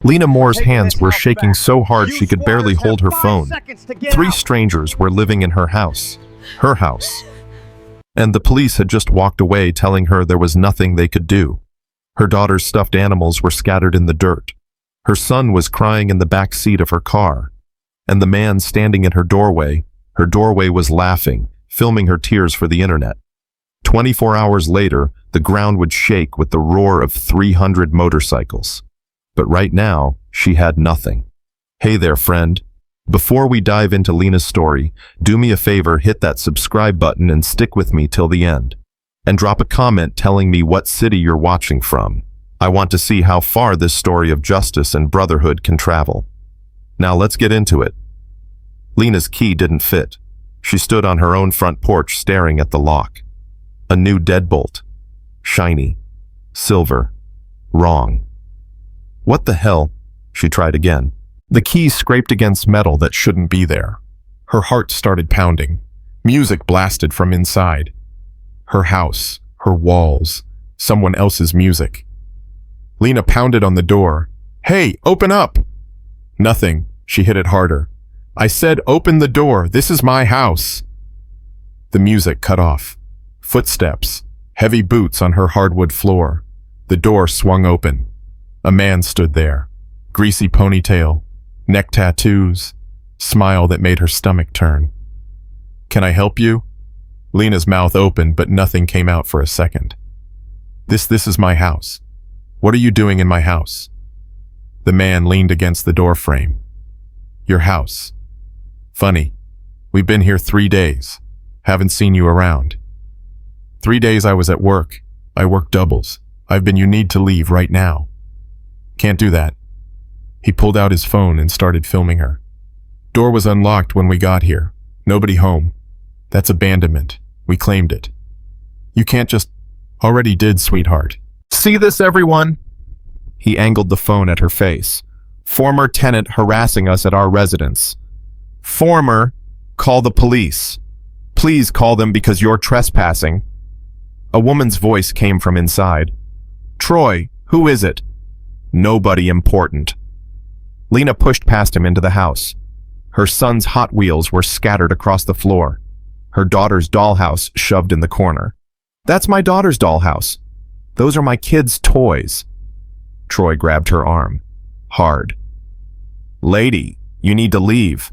Lena Moore's hands were shaking so hard she could barely hold her phone. 3 strangers were living in her house. Her house. And the police had just walked away, telling her there was nothing they could do. Her daughter's stuffed animals were scattered in the dirt. Her son was crying in the back seat of her car. And the man standing in her doorway was laughing, filming her tears for the internet. 24 hours later, the ground would shake with the roar of 300 motorcycles. But right now, she had nothing. Hey there, friend. Before we dive into Lena's story, do me a favor, hit that subscribe button and stick with me till the end. And drop a comment telling me what city you're watching from. I want to see how far this story of justice and brotherhood can travel. Now let's get into it. Lena's key didn't fit. She stood on her own front porch staring at the lock. A new deadbolt. Shiny. Silver. Wrong. What the hell? She tried again. The key scraped against metal that shouldn't be there. Her heart started pounding. Music blasted from inside. Her house, her walls, someone else's music. Lena pounded on the door. Hey, open up! Nothing. She hit it harder. I said open the door, this is my house. The music cut off. Footsteps, heavy boots on her hardwood floor. The door swung open. A man stood there. Greasy ponytail, neck tattoos, smile that made her stomach turn. Can I help you? Lena's mouth opened, but nothing came out for a second. This is my house. What are you doing in my house? The man leaned against the door frame. Your house. Funny. We've been here 3 days. Haven't seen you around. 3 days I was at work. I work doubles. You need to leave right now. Can't do that. He pulled out his phone and started filming her. Door was unlocked when we got here. Nobody home. That's abandonment. We claimed it. You can't just... Already did, sweetheart. See this, everyone? He angled the phone at her face. Former tenant harassing us at our residence. Former, call the police. Please call them because you're trespassing. A woman's voice came from inside. Troy, who is it? Nobody important. Lena pushed past him into the house. Her son's Hot Wheels were scattered across the floor. Her daughter's dollhouse shoved in the corner. That's my daughter's dollhouse. Those are my kids' toys. Troy grabbed her arm. Hard. Lady, you need to leave.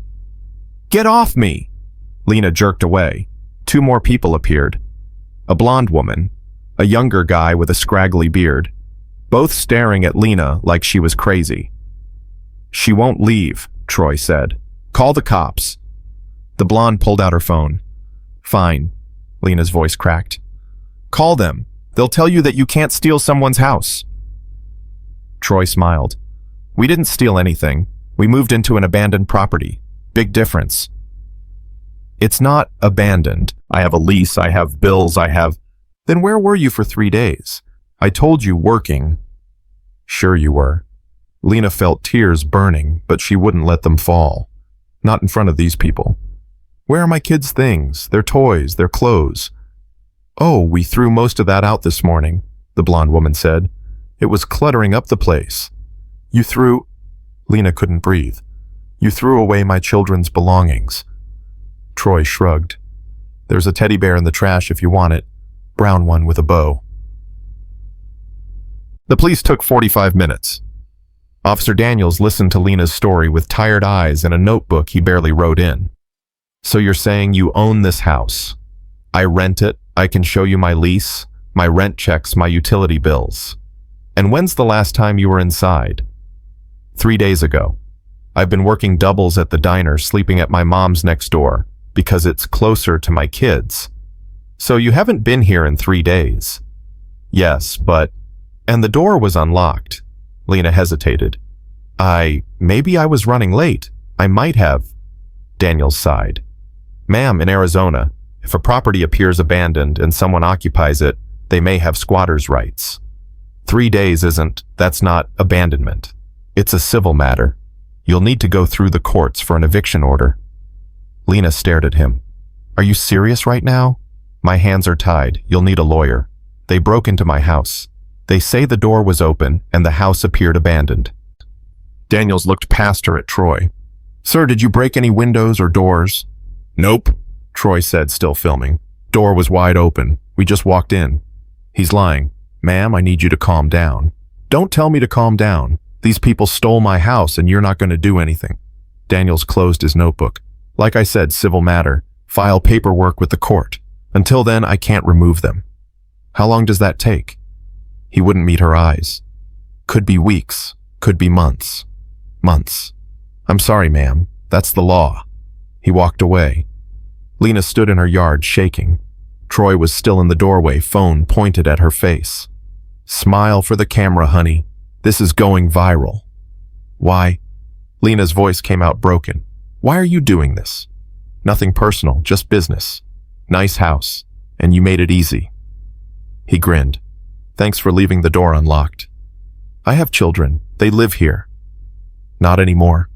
Get off me! Lena jerked away. 2 more people appeared. A blonde woman, a younger guy with a scraggly beard, both staring at Lena like she was crazy. She won't leave, Troy said. Call the cops. The blonde pulled out her phone. Fine, Lena's voice cracked. Call them. They'll tell you that you can't steal someone's house. Troy smiled. We didn't steal anything. We moved into an abandoned property. Big difference. It's not abandoned. I have a lease, I have bills, Then where were you for 3 days? I told you working. Sure you were. Lena felt tears burning, but she wouldn't let them fall. Not in front of these people. Where are my kids' things, their toys, their clothes? Oh, we threw most of that out this morning, the blonde woman said. It was cluttering up the place. You threw... Lena couldn't breathe. You threw away my children's belongings. Troy shrugged. There's a teddy bear in the trash if you want it. Brown one with a bow. The police took 45 minutes. Officer Daniels listened to Lena's story with tired eyes and a notebook he barely wrote in. So you're saying you own this house? I rent it, I can show you my lease, my rent checks, my utility bills. And when's the last time you were inside? 3 days ago. I've been working doubles at the diner, sleeping at my mom's next door, because it's closer to my kids. So you haven't been here in 3 days? Yes, but... And the door was unlocked. Lena hesitated. Maybe I was running late. I might have. Daniels sighed. Ma'am, in Arizona, if a property appears abandoned and someone occupies it, they may have squatters' rights. 3 days that's not abandonment. It's a civil matter. You'll need to go through the courts for an eviction order. Lena stared at him. Are you serious right now? My hands are tied. You'll need a lawyer. They broke into my house. They say the door was open and the house appeared abandoned. Daniels looked past her at Troy. Sir, did you break any windows or doors? Nope, Troy said, still filming. Door was wide open. We just walked in. He's lying. Ma'am, I need you to calm down. Don't tell me to calm down. These people stole my house and you're not going to do anything. Daniels closed his notebook. Like I said, civil matter. File paperwork with the court. Until then, I can't remove them. How long does that take? He wouldn't meet her eyes. Could be weeks. Could be months. Months. I'm sorry, ma'am. That's the law. He walked away. Lena stood in her yard, shaking. Troy was still in the doorway, phone pointed at her face. Smile for the camera, honey. This is going viral. Why? Lena's voice came out broken. Why are you doing this? Nothing personal, just business. Nice house, and you made it easy. He grinned. Thanks for leaving the door unlocked. I have children. They live here. Not anymore.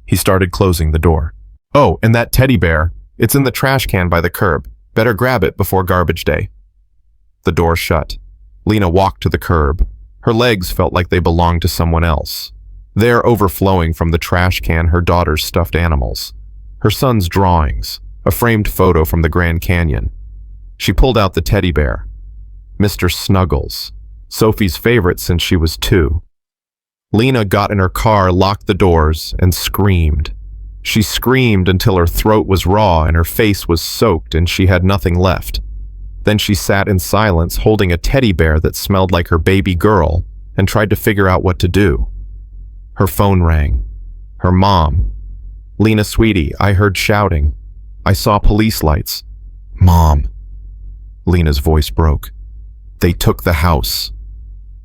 He started closing the door. Oh, and that teddy bear. It's in the trash can by the curb. Better grab it before garbage day. The door shut. Lena walked to the curb. Her legs felt like they belonged to someone else. There, overflowing from the trash can, her daughter's stuffed animals. Her son's drawings, a framed photo from the Grand Canyon. She pulled out the teddy bear. Mr. Snuggles, Sophie's favorite since she was 2. Lena got in her car, locked the doors, and screamed. She screamed until her throat was raw and her face was soaked and she had nothing left. Then she sat in silence, holding a teddy bear that smelled like her baby girl, and tried to figure out what to do. Her phone rang. Her mom. Lena, sweetie, I heard shouting. I saw police lights. Mom. Lena's voice broke. They took the house.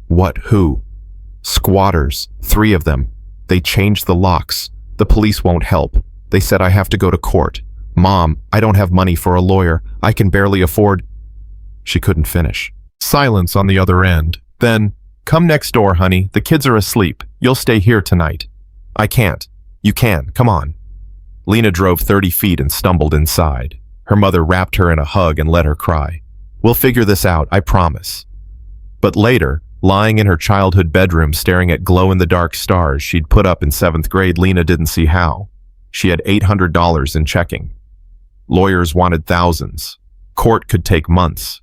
What? Who? Squatters. 3 of them. They changed the locks. The police won't help. They said I have to go to court. Mom, I don't have money for a lawyer. I can barely afford... She couldn't finish. Silence on the other end. Then, come next door, honey. The kids are asleep. You'll stay here tonight. I can't. You can. Come on. Lena drove 30 feet and stumbled inside. Her mother wrapped her in a hug and let her cry. We'll figure this out, I promise. But later, lying in her childhood bedroom staring at glow-in-the-dark stars she'd put up in 7th grade, Lena didn't see how. She had $800 in checking. Lawyers wanted thousands. Court could take months.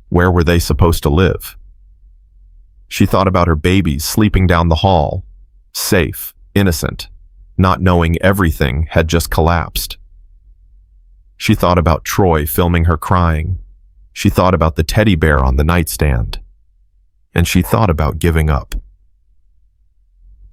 Where were they supposed to live? She thought about her babies sleeping down the hall. Safe, innocent, not knowing everything had just collapsed. She thought about Troy filming her crying. She thought about the teddy bear on the nightstand. And she thought about giving up.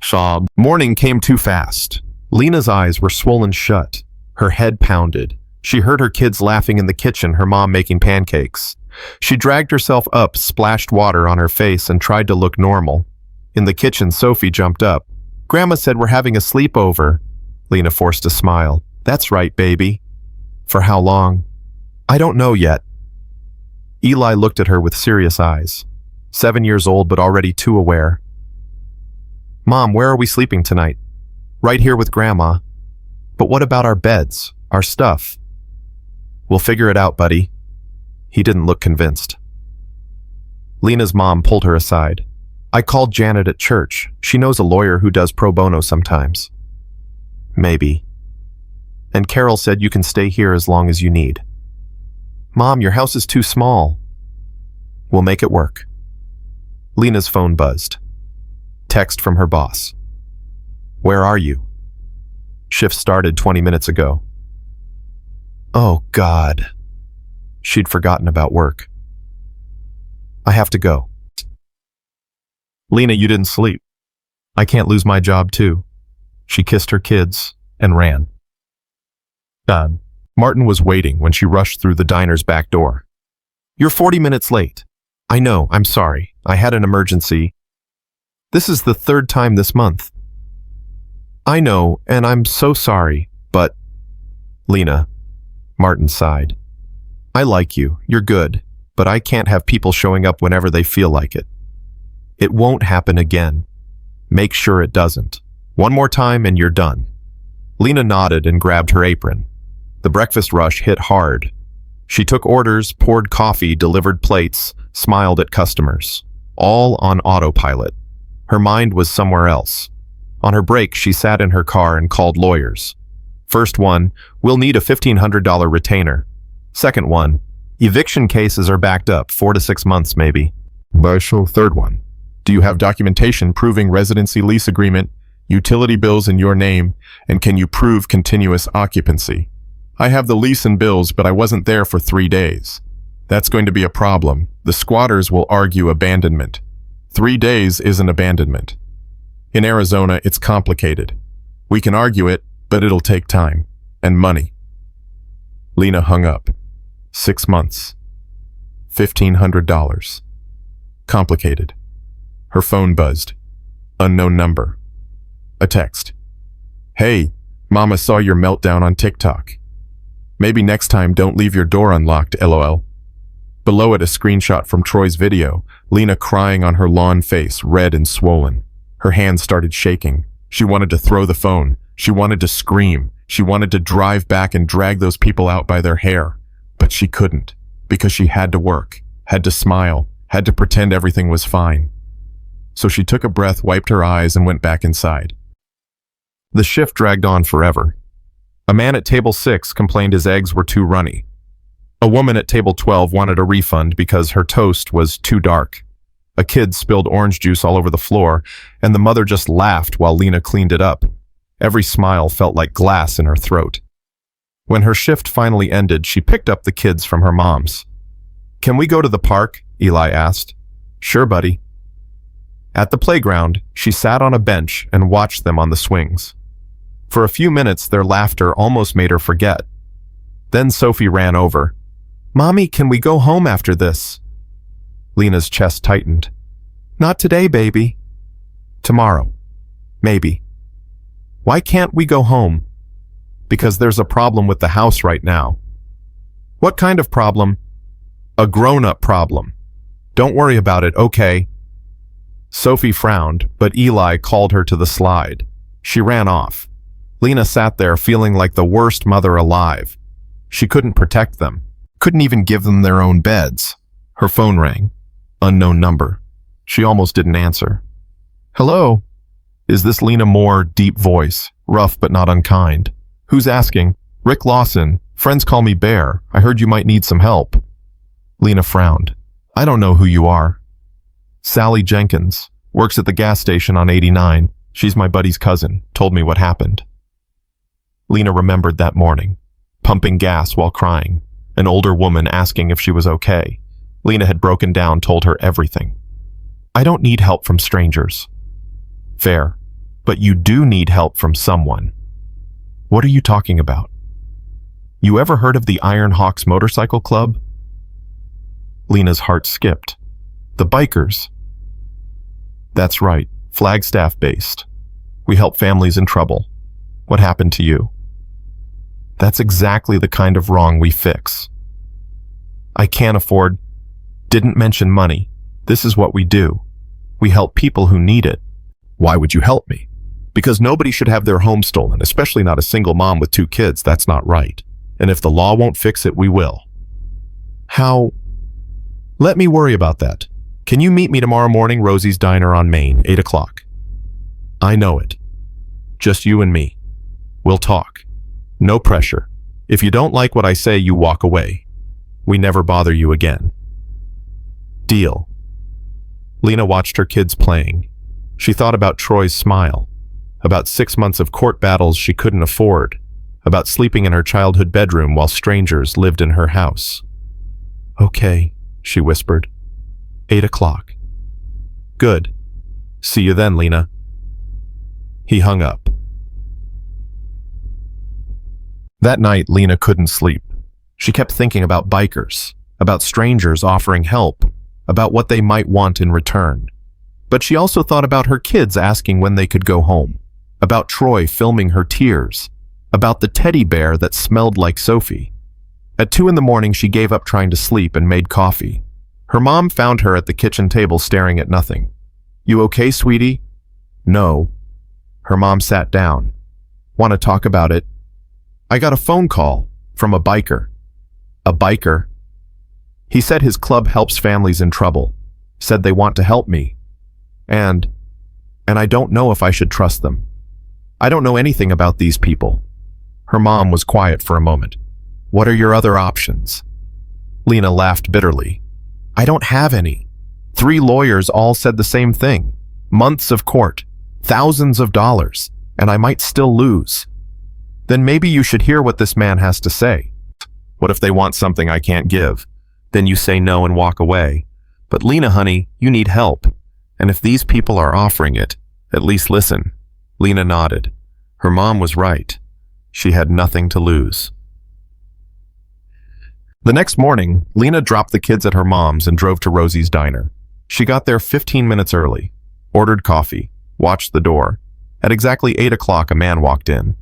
Sob. Morning came too fast. Lena's eyes were swollen shut. Her head pounded. She heard her kids laughing in the kitchen, her mom making pancakes. She dragged herself up, splashed water on her face, and tried to look normal. In the kitchen, Sophie jumped up. Grandma said we're having a sleepover. Lena forced a smile. That's right, baby. For how long? I don't know yet. Eli looked at her with serious eyes. 7 years old, but already too aware. Mom, where are we sleeping tonight? Right here with Grandma. But what about our beds, our stuff? We'll figure it out, buddy. He didn't look convinced. Lena's mom pulled her aside. I called Janet at church. She knows a lawyer who does pro bono sometimes. Maybe. And Carol said you can stay here as long as you need. Mom, your house is too small. We'll make it work. Lena's phone buzzed. Text from her boss. Where are you? Shift started 20 minutes ago. Oh, God. She'd forgotten about work. I have to go. Lena, you didn't sleep. I can't lose my job, too. She kissed her kids and ran. Done. Martin was waiting when she rushed through the diner's back door. You're 40 minutes late. I know, I'm sorry. I had an emergency. This is the 3rd time this month. I know, and I'm so sorry, but... Lena. Martin sighed. I like you, you're good, but I can't have people showing up whenever they feel like it. It won't happen again. Make sure it doesn't. One more time and you're done. Lena nodded and grabbed her apron. The breakfast rush hit hard. She took orders, poured coffee, delivered plates, smiled at customers. All on autopilot. Her mind was somewhere else. On her break, she sat in her car and called lawyers. First one, we'll need a $1,500 retainer. Second one, eviction cases are backed up, 4 to 6 months maybe. Third one, do you have documentation proving residency lease agreement, utility bills in your name, and can you prove continuous occupancy? I have the lease and bills, but I wasn't there for 3 days. That's going to be a problem. The squatters will argue abandonment. 3 days isn't abandonment. In Arizona, it's complicated. We can argue it, but it'll take time and money. Lena hung up. 6 months. $1,500. Complicated. Her phone buzzed. Unknown number. A text. Hey, Mama saw your meltdown on TikTok. Maybe next time don't leave your door unlocked, LOL. Below it, a screenshot from Troy's video, Lena crying on her lawn face, red and swollen. Her hands started shaking. She wanted to throw the phone. She wanted to scream. She wanted to drive back and drag those people out by their hair. But she couldn't, because she had to work, had to smile, had to pretend everything was fine. So she took a breath, wiped her eyes, and went back inside. The shift dragged on forever. A man at table 6 complained his eggs were too runny. A woman at table 12 wanted a refund because her toast was too dark. A kid spilled orange juice all over the floor, and the mother just laughed while Lena cleaned it up. Every smile felt like glass in her throat. When her shift finally ended, she picked up the kids from her mom's. Can we go to the park? Eli asked. Sure, buddy. At the playground, she sat on a bench and watched them on the swings. For a few minutes, their laughter almost made her forget. Then Sophie ran over. Mommy, can we go home after this? Lena's chest tightened. Not today, baby. Tomorrow. Maybe. Why can't we go home? Because there's a problem with the house right now. What kind of problem? A grown-up problem. Don't worry about it, okay? Sophie frowned, but Eli called her to the slide. She ran off. Lena sat there feeling like the worst mother alive. She couldn't protect them, couldn't even give them their own beds. Her phone rang. Unknown number. She almost didn't answer. Hello? Is this Lena Moore? Deep voice, rough but not unkind. Who's asking? Rick Lawson. Friends call me Bear. I heard you might need some help. Lena frowned. I don't know who you are. Sally Jenkins. Works at the gas station on 89. She's my buddy's cousin. Told me what happened. Lena remembered that morning. Pumping gas while crying. An older woman asking if she was okay. Lena had broken down, told her everything. I don't need help from strangers. Fair. But you do need help from someone. What are you talking about? You ever heard of the Iron Hawks Motorcycle Club? Lena's heart skipped. The bikers. That's right, Flagstaff-based. We help families in trouble. What happened to you? That's exactly the kind of wrong we fix. I can't afford. Didn't mention money. This is what we do. We help people who need it. Why would you help me? Because nobody should have their home stolen, especially not a single mom with 2 kids. That's not right. And if the law won't fix it, we will. How? Let me worry about that. Can you meet me tomorrow morning, Rosie's Diner on Main, 8 o'clock? I know it. Just you and me. We'll talk. No pressure. If you don't like what I say, you walk away. We never bother you again. Deal. Lena watched her kids playing. She thought about Troy's smile, about 6 months of court battles she couldn't afford, about sleeping in her childhood bedroom while strangers lived in her house. Okay, she whispered. 8 o'clock. Good. See you then, Lena. He hung up. That night, Lena couldn't sleep. She kept thinking about bikers, about strangers offering help, about what they might want in return. But she also thought about her kids asking when they could go home, about Troy filming her tears, about the teddy bear that smelled like Sophie. At 2 in the morning, she gave up trying to sleep and made coffee. Her mom found her at the kitchen table staring at nothing. You okay, sweetie? No. Her mom sat down. Want to talk about it? I got a phone call from a biker. A biker? He said his club helps families in trouble. Said they want to help me. And I don't know if I should trust them. I don't know anything about these people. Her mom was quiet for a moment. What are your other options? Lena laughed bitterly. I don't have any. 3 lawyers all said the same thing. Months of court, thousands of dollars, and I might still lose. Then maybe you should hear what this man has to say. What if they want something I can't give? Then you say no and walk away. But Lena, honey, you need help. And if these people are offering it, at least listen. Lena nodded. Her mom was right. She had nothing to lose. The next morning, Lena dropped the kids at her mom's and drove to Rosie's diner. She got there 15 minutes early, ordered coffee, watched the door. At exactly 8 o'clock, a man walked in.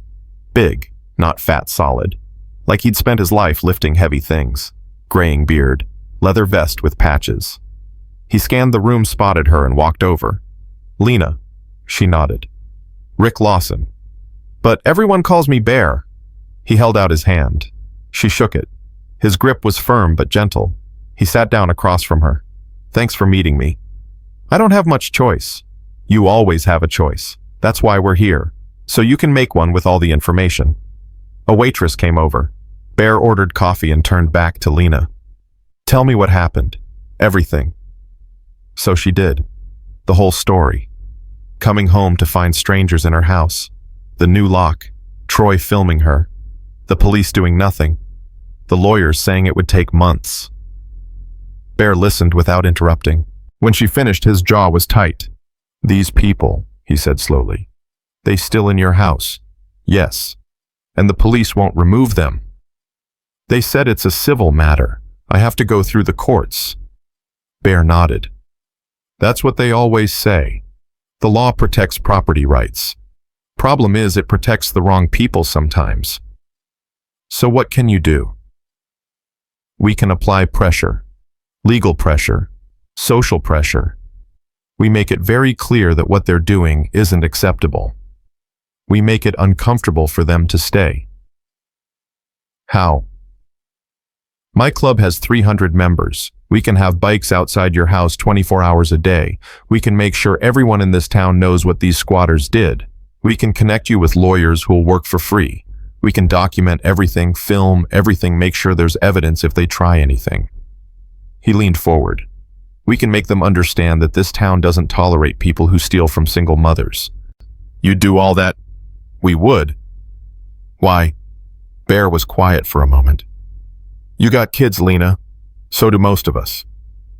Big, not fat solid. Like he'd spent his life lifting heavy things. Graying beard, leather vest with patches. He scanned the room, spotted her, and walked over. Lena. She nodded. Rick Lawson. But everyone calls me Bear. He held out his hand. She shook it. His grip was firm but gentle. He sat down across from her. Thanks for meeting me. I don't have much choice. You always have a choice. That's why we're here. So you can make one with all the information. A waitress came over. Bear ordered coffee and turned back to Lena. Tell me what happened. Everything. So she did. The whole story. Coming home to find strangers in her house. The new lock. Troy filming her. The police doing nothing. The lawyers saying it would take months. Bear listened without interrupting. When she finished, his jaw was tight. These people, he said slowly. They still in your house? Yes. And the police won't remove them. They said it's a civil matter. I have to go through the courts. Bear nodded. That's what they always say. The law protects property rights. Problem is, it protects the wrong people sometimes. So what can you do? We can apply pressure. Legal pressure. Social pressure. We make it very clear that what they're doing isn't acceptable. We make it uncomfortable for them to stay. How? My club has 300 members. We can have bikes outside your house 24 hours a day. We can make sure everyone in this town knows what these squatters did. We can connect you with lawyers who will work for free. We can document everything, film everything, make sure there's evidence if they try anything. He leaned forward. We can make them understand that this town doesn't tolerate people who steal from single mothers. You'd do all that? We would. Why? Bear was quiet for a moment. You got kids, Lena. So do most of us.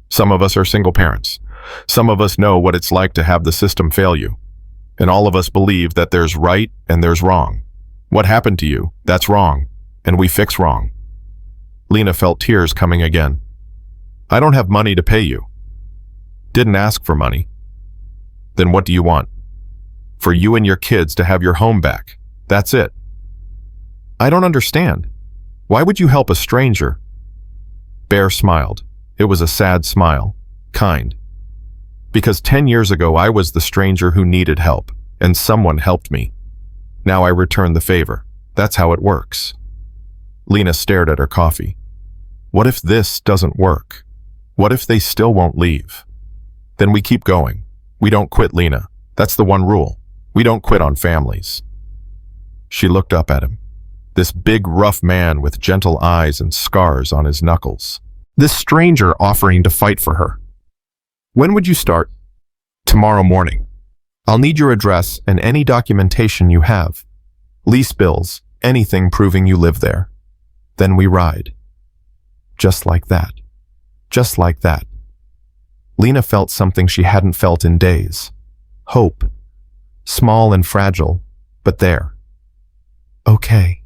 Some of us are single parents. Some of us know what it's like to have the system fail you. And all of us believe that there's right and there's wrong. What happened to you? That's wrong. And we fix wrong. Lena felt tears coming again. I don't have money to pay you. Didn't ask for money. Then what do you want? For you and your kids to have your home back. That's it. I don't understand. Why would you help a stranger? Bear smiled. It was a sad smile. Kind. Because 10 years ago I was the stranger who needed help, and someone helped me. Now I return the favor. That's how it works. Lena stared at her coffee. What if this doesn't work? What if they still won't leave? Then we keep going. We don't quit, Lena. That's the one rule. We don't quit on families. She looked up at him. This big, rough man with gentle eyes and scars on his knuckles. This stranger offering to fight for her. When would you start? Tomorrow morning. I'll need your address and any documentation you have. Lease bills, anything proving you live there. Then we ride. Just like that. Just like that. Lena felt something she hadn't felt in days. Hope. Small and fragile, but there. Okay,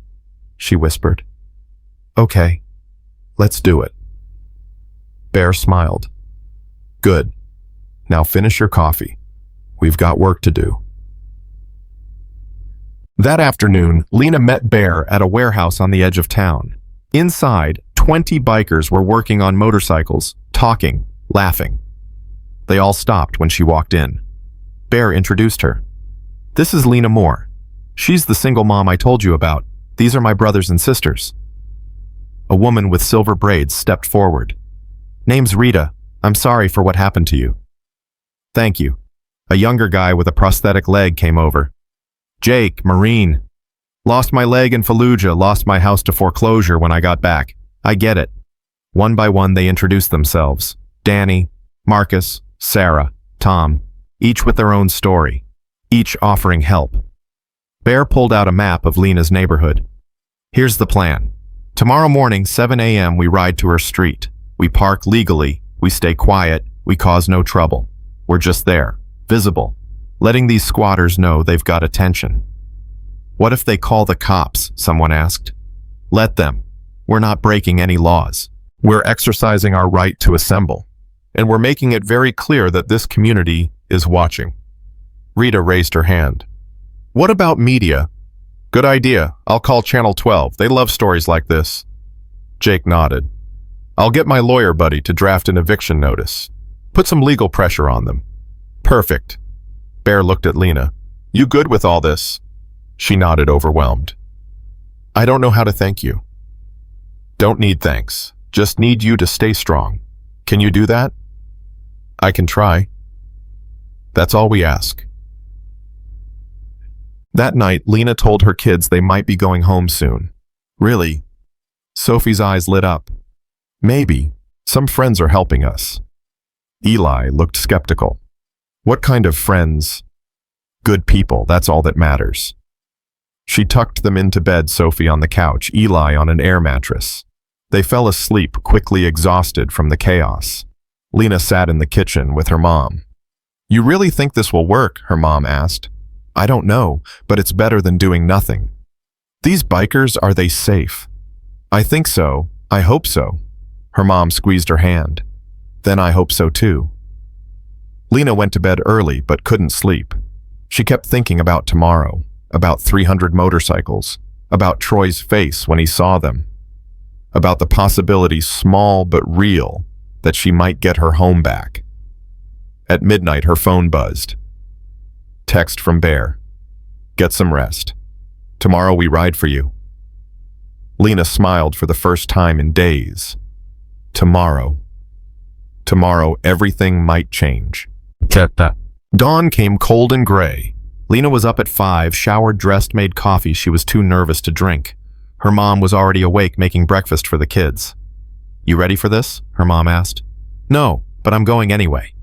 she whispered. Okay, let's do it. Bear smiled. Good. Now finish your coffee. We've got work to do. That afternoon, Lena met Bear at a warehouse on the edge of town. Inside, 20 bikers were working on motorcycles, talking, laughing. They all stopped when she walked in. Bear introduced her. This is Lena Moore. She's the single mom I told you about. These are my brothers and sisters. A woman with silver braids stepped forward. Name's Rita. I'm sorry for what happened to you. Thank you. A younger guy with a prosthetic leg came over. Jake, Marine. Lost my leg in Fallujah, lost my house to foreclosure when I got back. I get it. One by one they introduced themselves. Danny, Marcus, Sarah, Tom, each with their own story, each offering help. Bear pulled out a map of Lena's neighborhood. Here's the plan. Tomorrow morning, 7 a.m., we ride to her street. We park legally, we stay quiet, we cause no trouble. We're just there, visible, letting these squatters know they've got attention. What if they call the cops? Someone asked. Let them. We're not breaking any laws. We're exercising our right to assemble. And we're making it very clear that this community is watching. Rita raised her hand. What about media? Good idea. I'll call Channel 12. They love stories like this. Jake nodded. I'll get my lawyer buddy to draft an eviction notice. Put some legal pressure on them. Perfect. Bear looked at Lena. You good with all this? She nodded, overwhelmed. I don't know how to thank you. Don't need thanks. Just need you to stay strong. Can you do that? I can try. That's all we ask. That night, Lena told her kids they might be going home soon. Really? Sophie's eyes lit up. Maybe. Some friends are helping us. Eli looked skeptical. What kind of friends? Good people, that's all that matters. She tucked them into bed, Sophie on the couch, Eli on an air mattress. They fell asleep, quickly exhausted from the chaos. Lena sat in the kitchen with her mom. You really think this will work? Her mom asked. I don't know, but it's better than doing nothing. These bikers, are they safe? I think so. I hope so. Her mom squeezed her hand. Then I hope so too. Lena went to bed early but couldn't sleep. She kept thinking about tomorrow, about 300 motorcycles, about Troy's face when he saw them, about the possibility, small but real, that she might get her home back. At midnight, her phone buzzed. Text from Bear. Get some rest. Tomorrow we ride for you. Lena smiled for the first time in days. Tomorrow. Tomorrow everything might change. Dawn came cold and gray. Lena was up at 5, showered, dressed, made coffee she was too nervous to drink. Her mom was already awake making breakfast for the kids. You ready for this? Her mom asked. No, but I'm going anyway.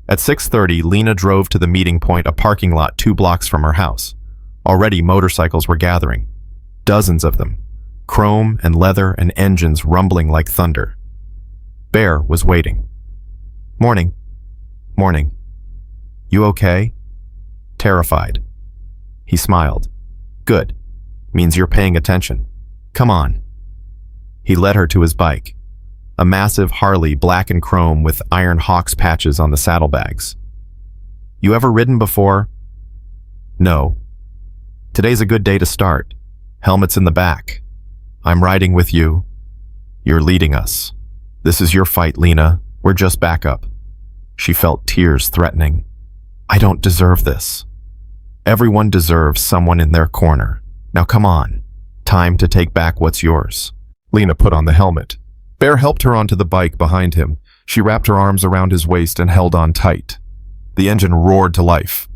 At 6:30, Lena drove to the meeting point, a parking lot 2 blocks from her house. Already motorcycles were gathering. Dozens of them. Chrome and leather and engines rumbling like thunder. Bear was waiting. Morning. Morning. You okay? Terrified. He smiled. Good. Means you're paying attention. Come on. He led her to his bike. A massive Harley, black and chrome with Iron Hawks patches on the saddlebags. You ever ridden before? No. Today's a good day to start. Helmets in the back. I'm riding with you. You're leading us. This is your fight, Lena. We're just backup. She felt tears threatening. I don't deserve this. Everyone deserves someone in their corner. Now come on. Time to take back what's yours. Lena put on the helmet. Bear helped her onto the bike behind him. She wrapped her arms around his waist and held on tight. The engine roared to life.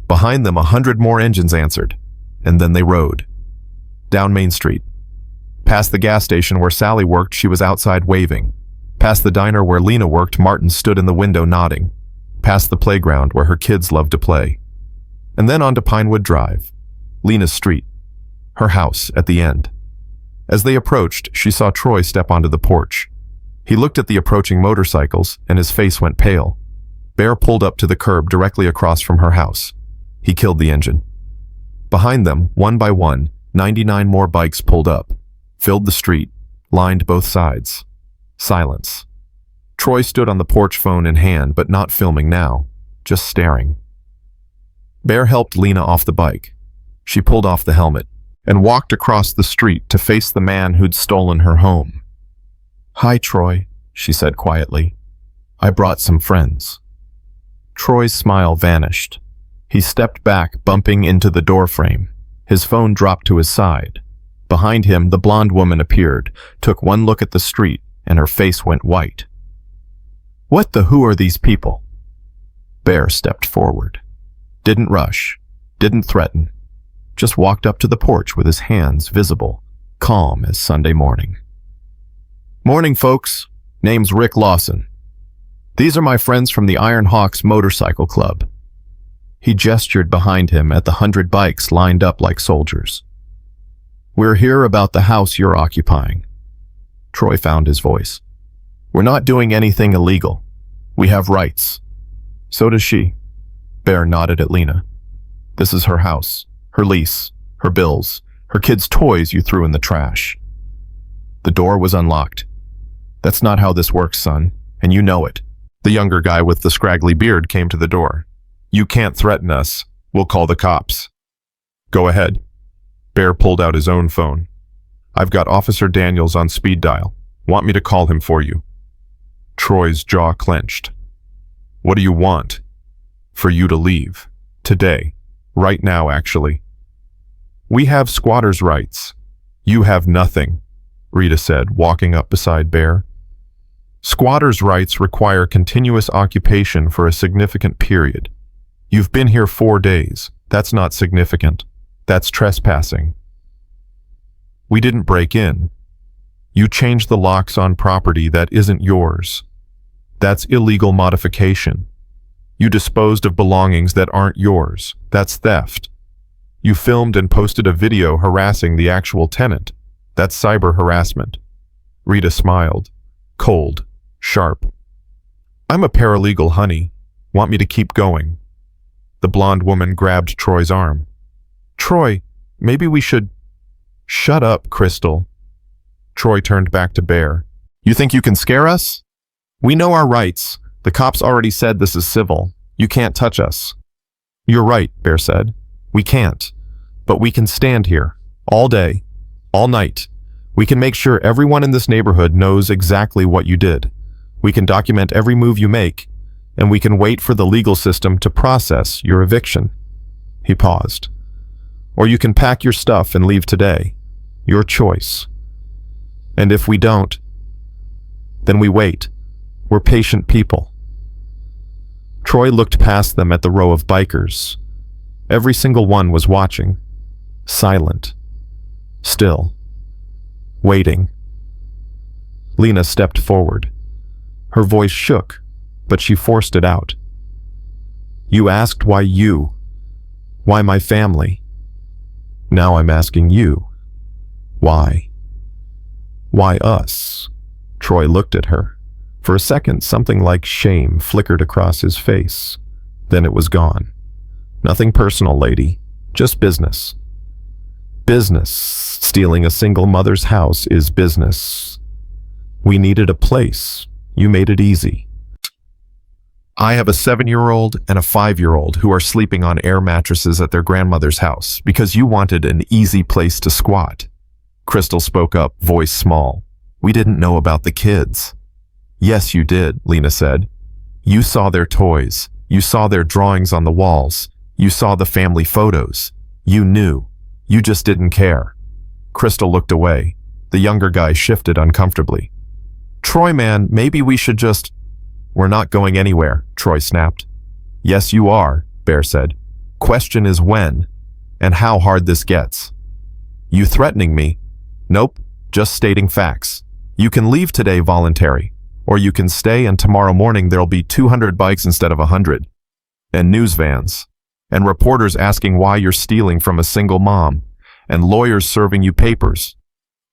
Behind them, 100 more engines answered. And then they rode. Down Main Street. Past the gas station where Sally worked, she was outside waving. Past the diner where Lena worked, Martin stood in the window nodding. Past the playground where her kids loved to play. And then onto Pinewood Drive. Lena's street. Her house at the end. As they approached, she saw Troy step onto the porch. He looked at the approaching motorcycles, and his face went pale. Bear pulled up to the curb directly across from her house. He killed the engine. Behind them, one by one, 99 more bikes pulled up, filled the street, lined both sides. Silence. Troy stood on the porch, phone in hand, but not filming now, just staring. Bear helped Lena off the bike. She pulled off the helmet and walked across the street to face the man who'd stolen her home. Hi, Troy, she said quietly. I brought some friends. Troy's smile vanished. He stepped back, bumping into the doorframe. His phone dropped to his side. Behind him, the blonde woman appeared, took one look at the street, and her face went white. What the who are these people? Bear stepped forward. Didn't rush, didn't threaten. just walked up to the porch with his hands visible, calm as Sunday morning. "Morning, folks. Name's Rick Lawson. These are my friends from the Iron Hawks Motorcycle Club." He gestured behind him at the 100 bikes lined up like soldiers. "We're here about the house you're occupying." Troy found his voice. "We're not doing anything illegal. We have rights." "So does she." Bear nodded at Lena. "This is her house, her lease, her bills, her kids' toys you threw in the trash." The door was unlocked. "That's not how this works, son, and you know it." The younger guy with the scraggly beard came to the door. "You can't threaten us. We'll call the cops." "Go ahead." Bear pulled out his own phone. "I've got Officer Daniels on speed dial. Want me to call him for you?" Troy's jaw clenched. "What do you want?" "For you to leave. Today. Right now, actually." "We have squatters' rights." "You have nothing," Rita said, walking up beside Bear. "Squatters' rights require continuous occupation for a significant period. You've been here 4 days. That's not significant. That's trespassing." "We didn't break in. You changed the locks on property that isn't yours. That's illegal modification. You disposed of belongings that aren't yours. That's theft. You filmed and posted a video harassing the actual tenant. That's cyber harassment." Rita smiled, cold, sharp. "I'm a paralegal, honey. Want me to keep going?" The blonde woman grabbed Troy's arm. "Troy, maybe we should—" "Shut up, Crystal." Troy turned back to Bear. "You think you can scare us? We know our rights. The cops already said this is civil. You can't touch us." "You're right," Bear said. "We can't. But we can stand here. All day. All night. We can make sure everyone in this neighborhood knows exactly what you did. We can document every move you make. And we can wait for the legal system to process your eviction." He paused. "Or you can pack your stuff and leave today. Your choice. And if we don't, then we wait. We're patient people." Troy looked past them at the row of bikers. Every single one was watching. Silent. Still. Waiting. Lena stepped forward. Her voice shook, but she forced it out. "You asked why you? Why my family? Now I'm asking you. Why? Why us?" Troy looked at her. For a second, something like shame flickered across his face. Then it was gone. "Nothing personal, lady. Just business." "Business. Stealing a single mother's house is business. We needed a place. You made it easy. I have a 7-year-old and a 5-year-old who are sleeping on air mattresses at their grandmother's house because you wanted an easy place to squat." Crystal spoke up, voice small. "We didn't know about the kids." "Yes, you did," Lena said. "You saw their toys. You saw their drawings on the walls. You saw the family photos. You knew. You just didn't care." Crystal looked away. The younger guy shifted uncomfortably. "Troy, man, maybe we should just—" "We're not going anywhere," Troy snapped. "Yes, you are," Bear said. "Question is when, and how hard this gets." "You threatening me?" "Nope, just stating facts. You can leave today voluntary, or you can stay and tomorrow morning there'll be 200 bikes instead of 100. And news vans. And reporters asking why you're stealing from a single mom. And lawyers serving you papers.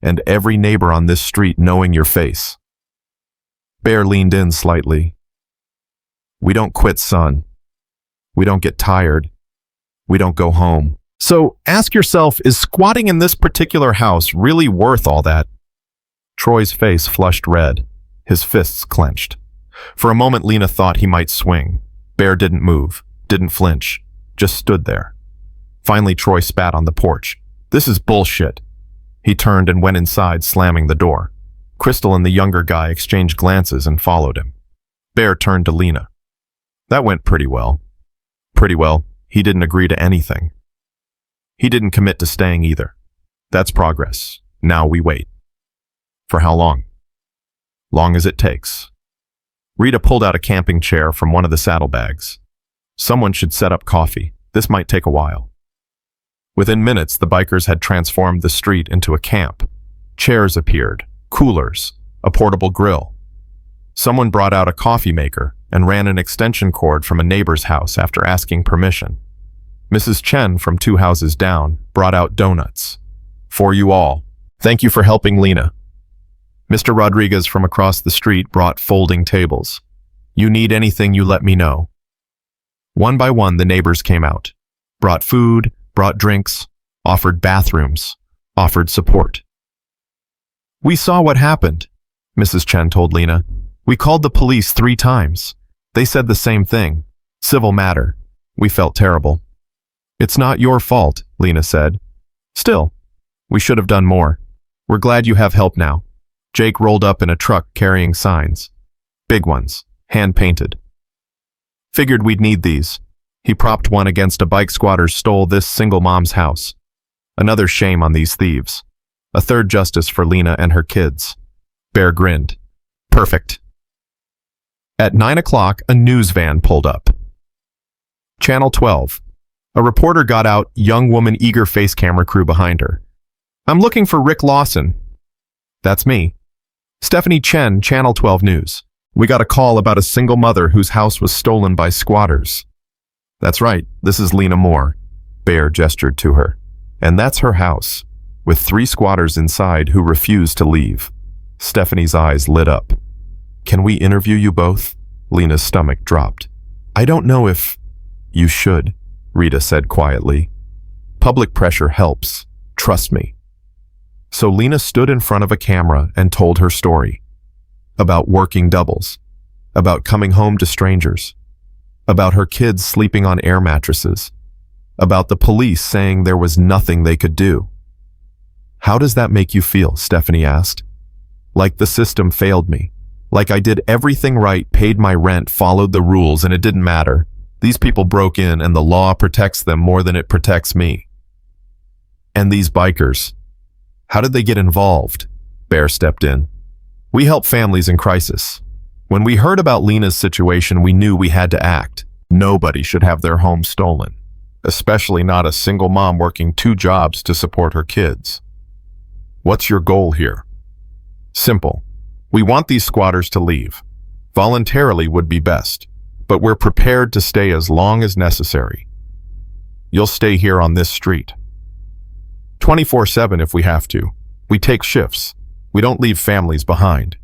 And every neighbor on this street knowing your face." Bear leaned in slightly. "We don't quit, son. We don't get tired. We don't go home. So ask yourself, is squatting in this particular house really worth all that?" Troy's face flushed red. His fists clenched. For a moment, Lena thought he might swing. Bear didn't move, didn't flinch, just stood there. Finally, Troy spat on the porch. "This is bullshit." He turned and went inside, slamming the door. Crystal and the younger guy exchanged glances and followed him. Bear turned to Lena. "That went pretty well." "Pretty well. He didn't agree to anything. He didn't commit to staying either. That's progress. Now we wait." "For how long?" "Long as it takes." Rita pulled out a camping chair from one of the saddlebags. "Someone should set up coffee. This might take a while." Within minutes, the bikers had transformed the street into a camp. Chairs appeared, coolers, a portable grill. Someone brought out a coffee maker and ran an extension cord from a neighbor's house after asking permission. Mrs. Chen from 2 houses down brought out donuts. For you all. Thank you for helping Lena. Mr. Rodriguez from across the street brought folding tables. You need anything, you let me know. One by one, the neighbors came out, brought food, brought drinks, offered bathrooms, offered support. We saw what happened, Mrs. Chen told Lena. We called the police 3 times. They said the same thing. Civil matter. We felt terrible. It's not your fault, Lena said. Still, we should have done more. We're glad you have help now. Jake rolled up in a truck carrying signs. Big ones, hand-painted. Figured we'd need these. He propped one against a bike squatter stole this single mom's house. Another shame on these thieves. A third justice for Lena and her kids. Bear grinned. Perfect. At 9 o'clock, a news van pulled up. Channel 12. A reporter got out, young woman eager face camera crew behind her. I'm looking for Rick Lawson. That's me. Stephanie Chen, Channel 12 News. We got a call about a single mother whose house was stolen by squatters. That's right, this is Lena Moore. Bear gestured to her. And that's her house, with 3 squatters inside who refused to leave. Stephanie's eyes lit up. Can we interview you both? Lena's stomach dropped. I don't know if... You should, Rita said quietly. Public pressure helps. Trust me. So Lena stood in front of a camera and told her story. About working doubles. About coming home to strangers. About her kids sleeping on air mattresses. About the police saying there was nothing they could do. How does that make you feel? Stephanie asked. Like the system failed me. Like I did everything right, paid my rent, followed the rules, and it didn't matter. These people broke in and the law protects them more than it protects me. And these bikers. How did they get involved? Bear stepped in. We help families in crisis. When we heard about Lena's situation, we knew we had to act. Nobody should have their home stolen, especially not a single mom working 2 jobs to support her kids. What's your goal here? Simple. We want these squatters to leave. Voluntarily would be best, but we're prepared to stay as long as necessary. You'll stay here on this street. 24/7 if we have to. We take shifts. We don't leave families behind.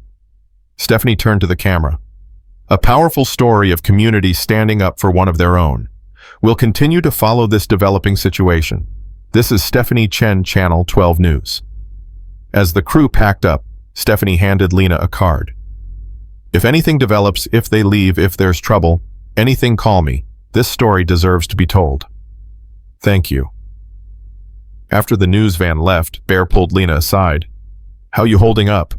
Stephanie turned to the camera. A powerful story of community standing up for one of their own. We'll continue to follow this developing situation. This is Stephanie Chen, Channel 12 News. As the crew packed up, Stephanie handed Lena a card. If anything develops, if they leave, if there's trouble, anything, call me. This story deserves to be told. Thank you. After the news van left, Bear pulled Lena aside. How you holding up?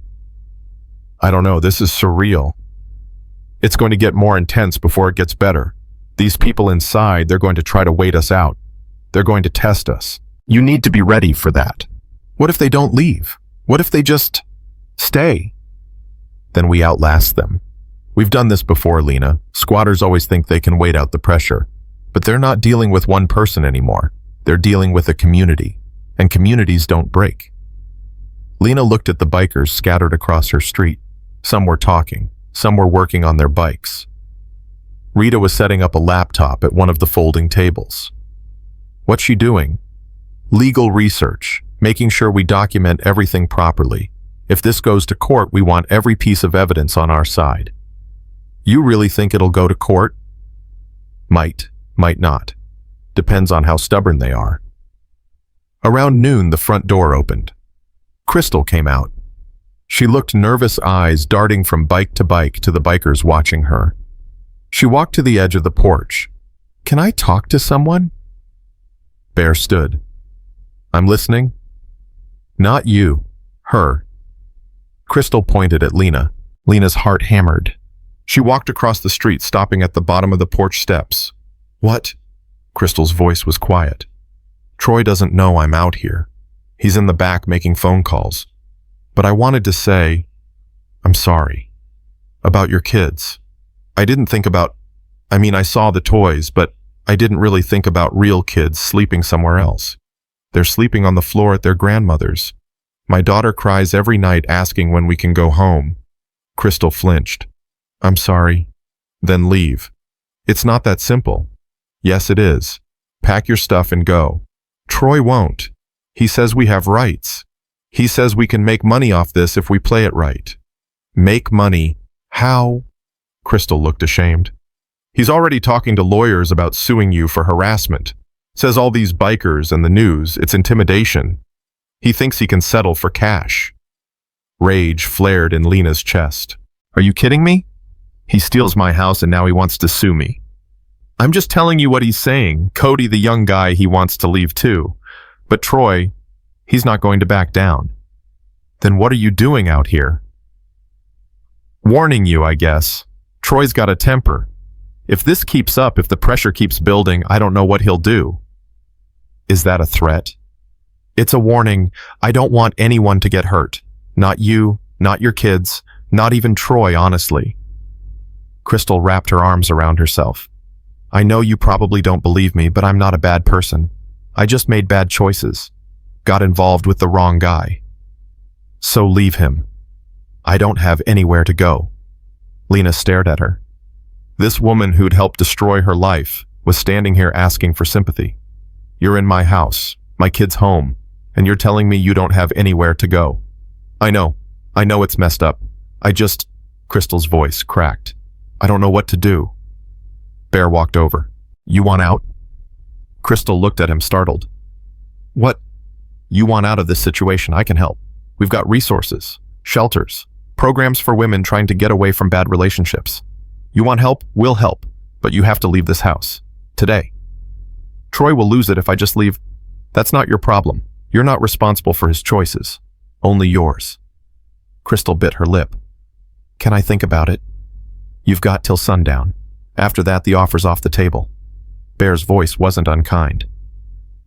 I don't know, this is surreal. It's going to get more intense before it gets better. These people inside, they're going to try to wait us out. They're going to test us. You need to be ready for that. What if they don't leave? What if they just stay? Then we outlast them. We've done this before, Lena. Squatters always think they can wait out the pressure. But they're not dealing with one person anymore. They're dealing with a community. And communities don't break. Lena looked at the bikers scattered across her street. Some were talking. Some were working on their bikes. Rita was setting up a laptop at one of the folding tables. What's she doing? Legal research, making sure we document everything properly. If this goes to court, we want every piece of evidence on our side. You really think it'll go to court? Might not. Depends on how stubborn they are. Around noon, the front door opened. Crystal came out. She looked nervous, eyes darting from bike to bike to the bikers watching her. She walked to the edge of the porch. Can I talk to someone? Bear stood. I'm listening. Not you. Her. Crystal pointed at Lena. Lena's heart hammered. She walked across the street, stopping at the bottom of the porch steps. What? Crystal's voice was quiet. Troy doesn't know I'm out here. He's in the back making phone calls. But I wanted to say, I'm sorry. About your kids. I didn't think about, I saw the toys, but I didn't really think about real kids sleeping somewhere else. They're sleeping on the floor at their grandmother's. My daughter cries every night asking when we can go home. Crystal flinched. I'm sorry. Then leave. It's not that simple. Yes, it is. Pack your stuff and go. Troy won't. He says we have rights. He says we can make money off this if we play it right. Make money? How? Crystal looked ashamed. He's already talking to lawyers about suing you for harassment. Says all these bikers and the news, it's intimidation. He thinks he can settle for cash. Rage flared in Lena's chest. Are you kidding me? He steals my house and now he wants to sue me. I'm just telling you what he's saying. Cody, the young guy, he wants to leave too. But Troy, he's not going to back down. Then what are you doing out here? Warning you, I guess. Troy's got a temper. If this keeps up, if the pressure keeps building, I don't know what he'll do. Is that a threat? It's a warning. I don't want anyone to get hurt. Not you, not your kids, not even Troy, honestly. Crystal wrapped her arms around herself. I know you probably don't believe me, but I'm not a bad person. I just made bad choices. Got involved with the wrong guy. So leave him. I don't have anywhere to go. Lena stared at her. This woman who'd helped destroy her life was standing here asking for sympathy. You're in my house, my kid's home, and you're telling me you don't have anywhere to go. I know it's messed up. Crystal's voice cracked. I don't know what to do. Bear walked over. You want out? Crystal looked at him startled. What? You want out of this situation? I can help. We've got resources, shelters, programs for women trying to get away from bad relationships. You want help? We'll help, but you have to leave this house. Today. Troy will lose it if I just leave. That's not your problem. You're not responsible for his choices. Only yours. Crystal bit her lip. Can I think about it? You've got till sundown. After that, the offer's off the table. Bear's voice wasn't unkind.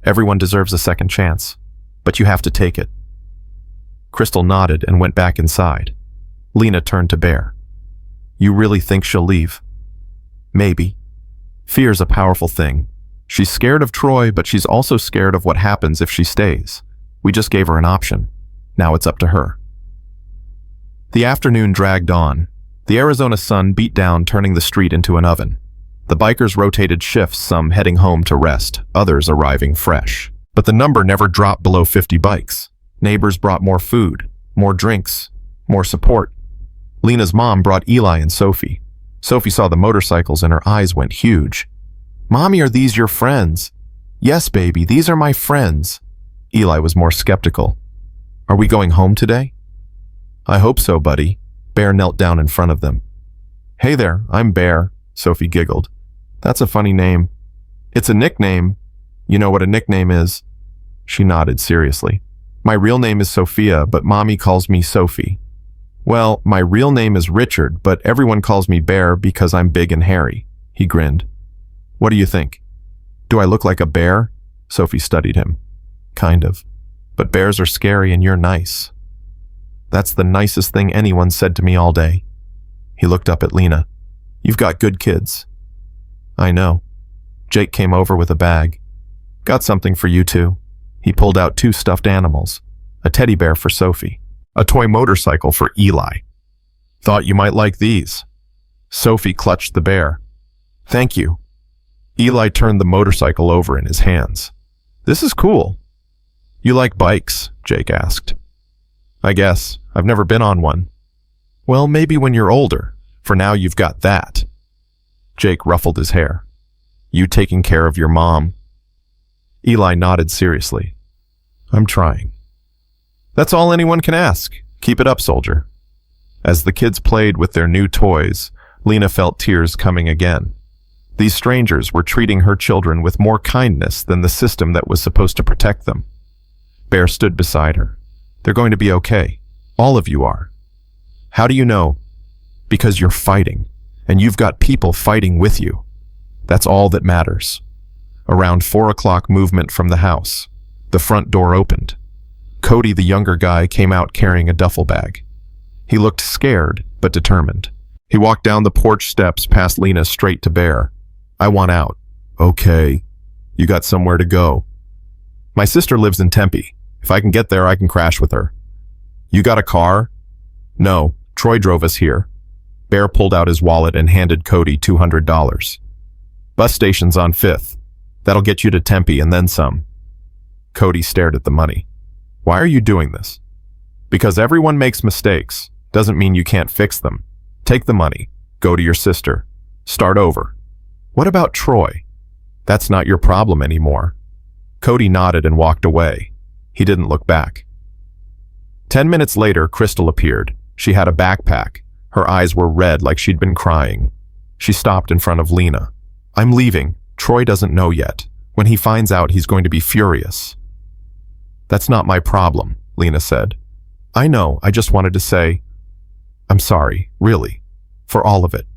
Everyone deserves a second chance, but you have to take it. Crystal nodded and went back inside. Lena turned to Bear. You really think she'll leave? Maybe. Fear's a powerful thing. She's scared of Troy, but she's also scared of what happens if she stays. We just gave her an option. Now it's up to her. The afternoon dragged on. The Arizona sun beat down, turning the street into an oven. The bikers rotated shifts, some heading home to rest, others arriving fresh. But the number never dropped below 50 bikes. Neighbors brought more food, more drinks, more support. Lena's mom brought Eli and Sophie. Sophie saw the motorcycles and her eyes went huge. Mommy, are these your friends? Yes, baby, these are my friends. Eli was more skeptical. Are we going home today? I hope so, buddy. Bear knelt down in front of them. Hey there, I'm Bear, Sophie giggled. That's a funny name. It's a nickname. You know what a nickname is? She nodded seriously. My real name is Sophia, but Mommy calls me Sophie. Well, my real name is Richard, but everyone calls me Bear because I'm big and hairy. He grinned. What do you think? Do I look like a bear? Sophie studied him. Kind of. But bears are scary and you're nice. That's the nicest thing anyone said to me all day. He looked up at Lena. You've got good kids. I know. Jake came over with a bag. Got something for you too. He pulled out 2 stuffed animals, a teddy bear for Sophie, a toy motorcycle for Eli. Thought you might like these. Sophie clutched the bear. Thank you. Eli turned the motorcycle over in his hands. This is cool. You like bikes? Jake asked. I guess. I've never been on one. Well, maybe when you're older. For now, you've got that. Jake ruffled his hair. You taking care of your mom? Eli nodded seriously. I'm trying. That's all anyone can ask. Keep it up, soldier. As the kids played with their new toys, Lena felt tears coming again. These strangers were treating her children with more kindness than the system that was supposed to protect them. Bear stood beside her. They're going to be okay. All of you are. How do you know? Because you're fighting, and you've got people fighting with you. That's all that matters. Around 4 o'clock, movement from the house. The front door opened. Cody, the younger guy, came out carrying a duffel bag. He looked scared, but determined. He walked down the porch steps past Lena straight to Bear. I want out. Okay. You got somewhere to go. My sister lives in Tempe. If I can get there, I can crash with her. You got a car? No, Troy drove us here. Bear pulled out his wallet and handed Cody $200. Bus station's on 5th. That'll get you to Tempe and then some. Cody stared at the money. Why are you doing this? Because everyone makes mistakes. Doesn't mean you can't fix them. Take the money. Go to your sister. Start over. What about Troy? That's not your problem anymore. Cody nodded and walked away. He didn't look back. 10 minutes later, Crystal appeared. She had a backpack. Her eyes were red like she'd been crying. She stopped in front of Lena. I'm leaving. Troy doesn't know yet. When he finds out, he's going to be furious. That's not my problem, Lena said. I know, I just wanted to say, I'm sorry, really, for all of it.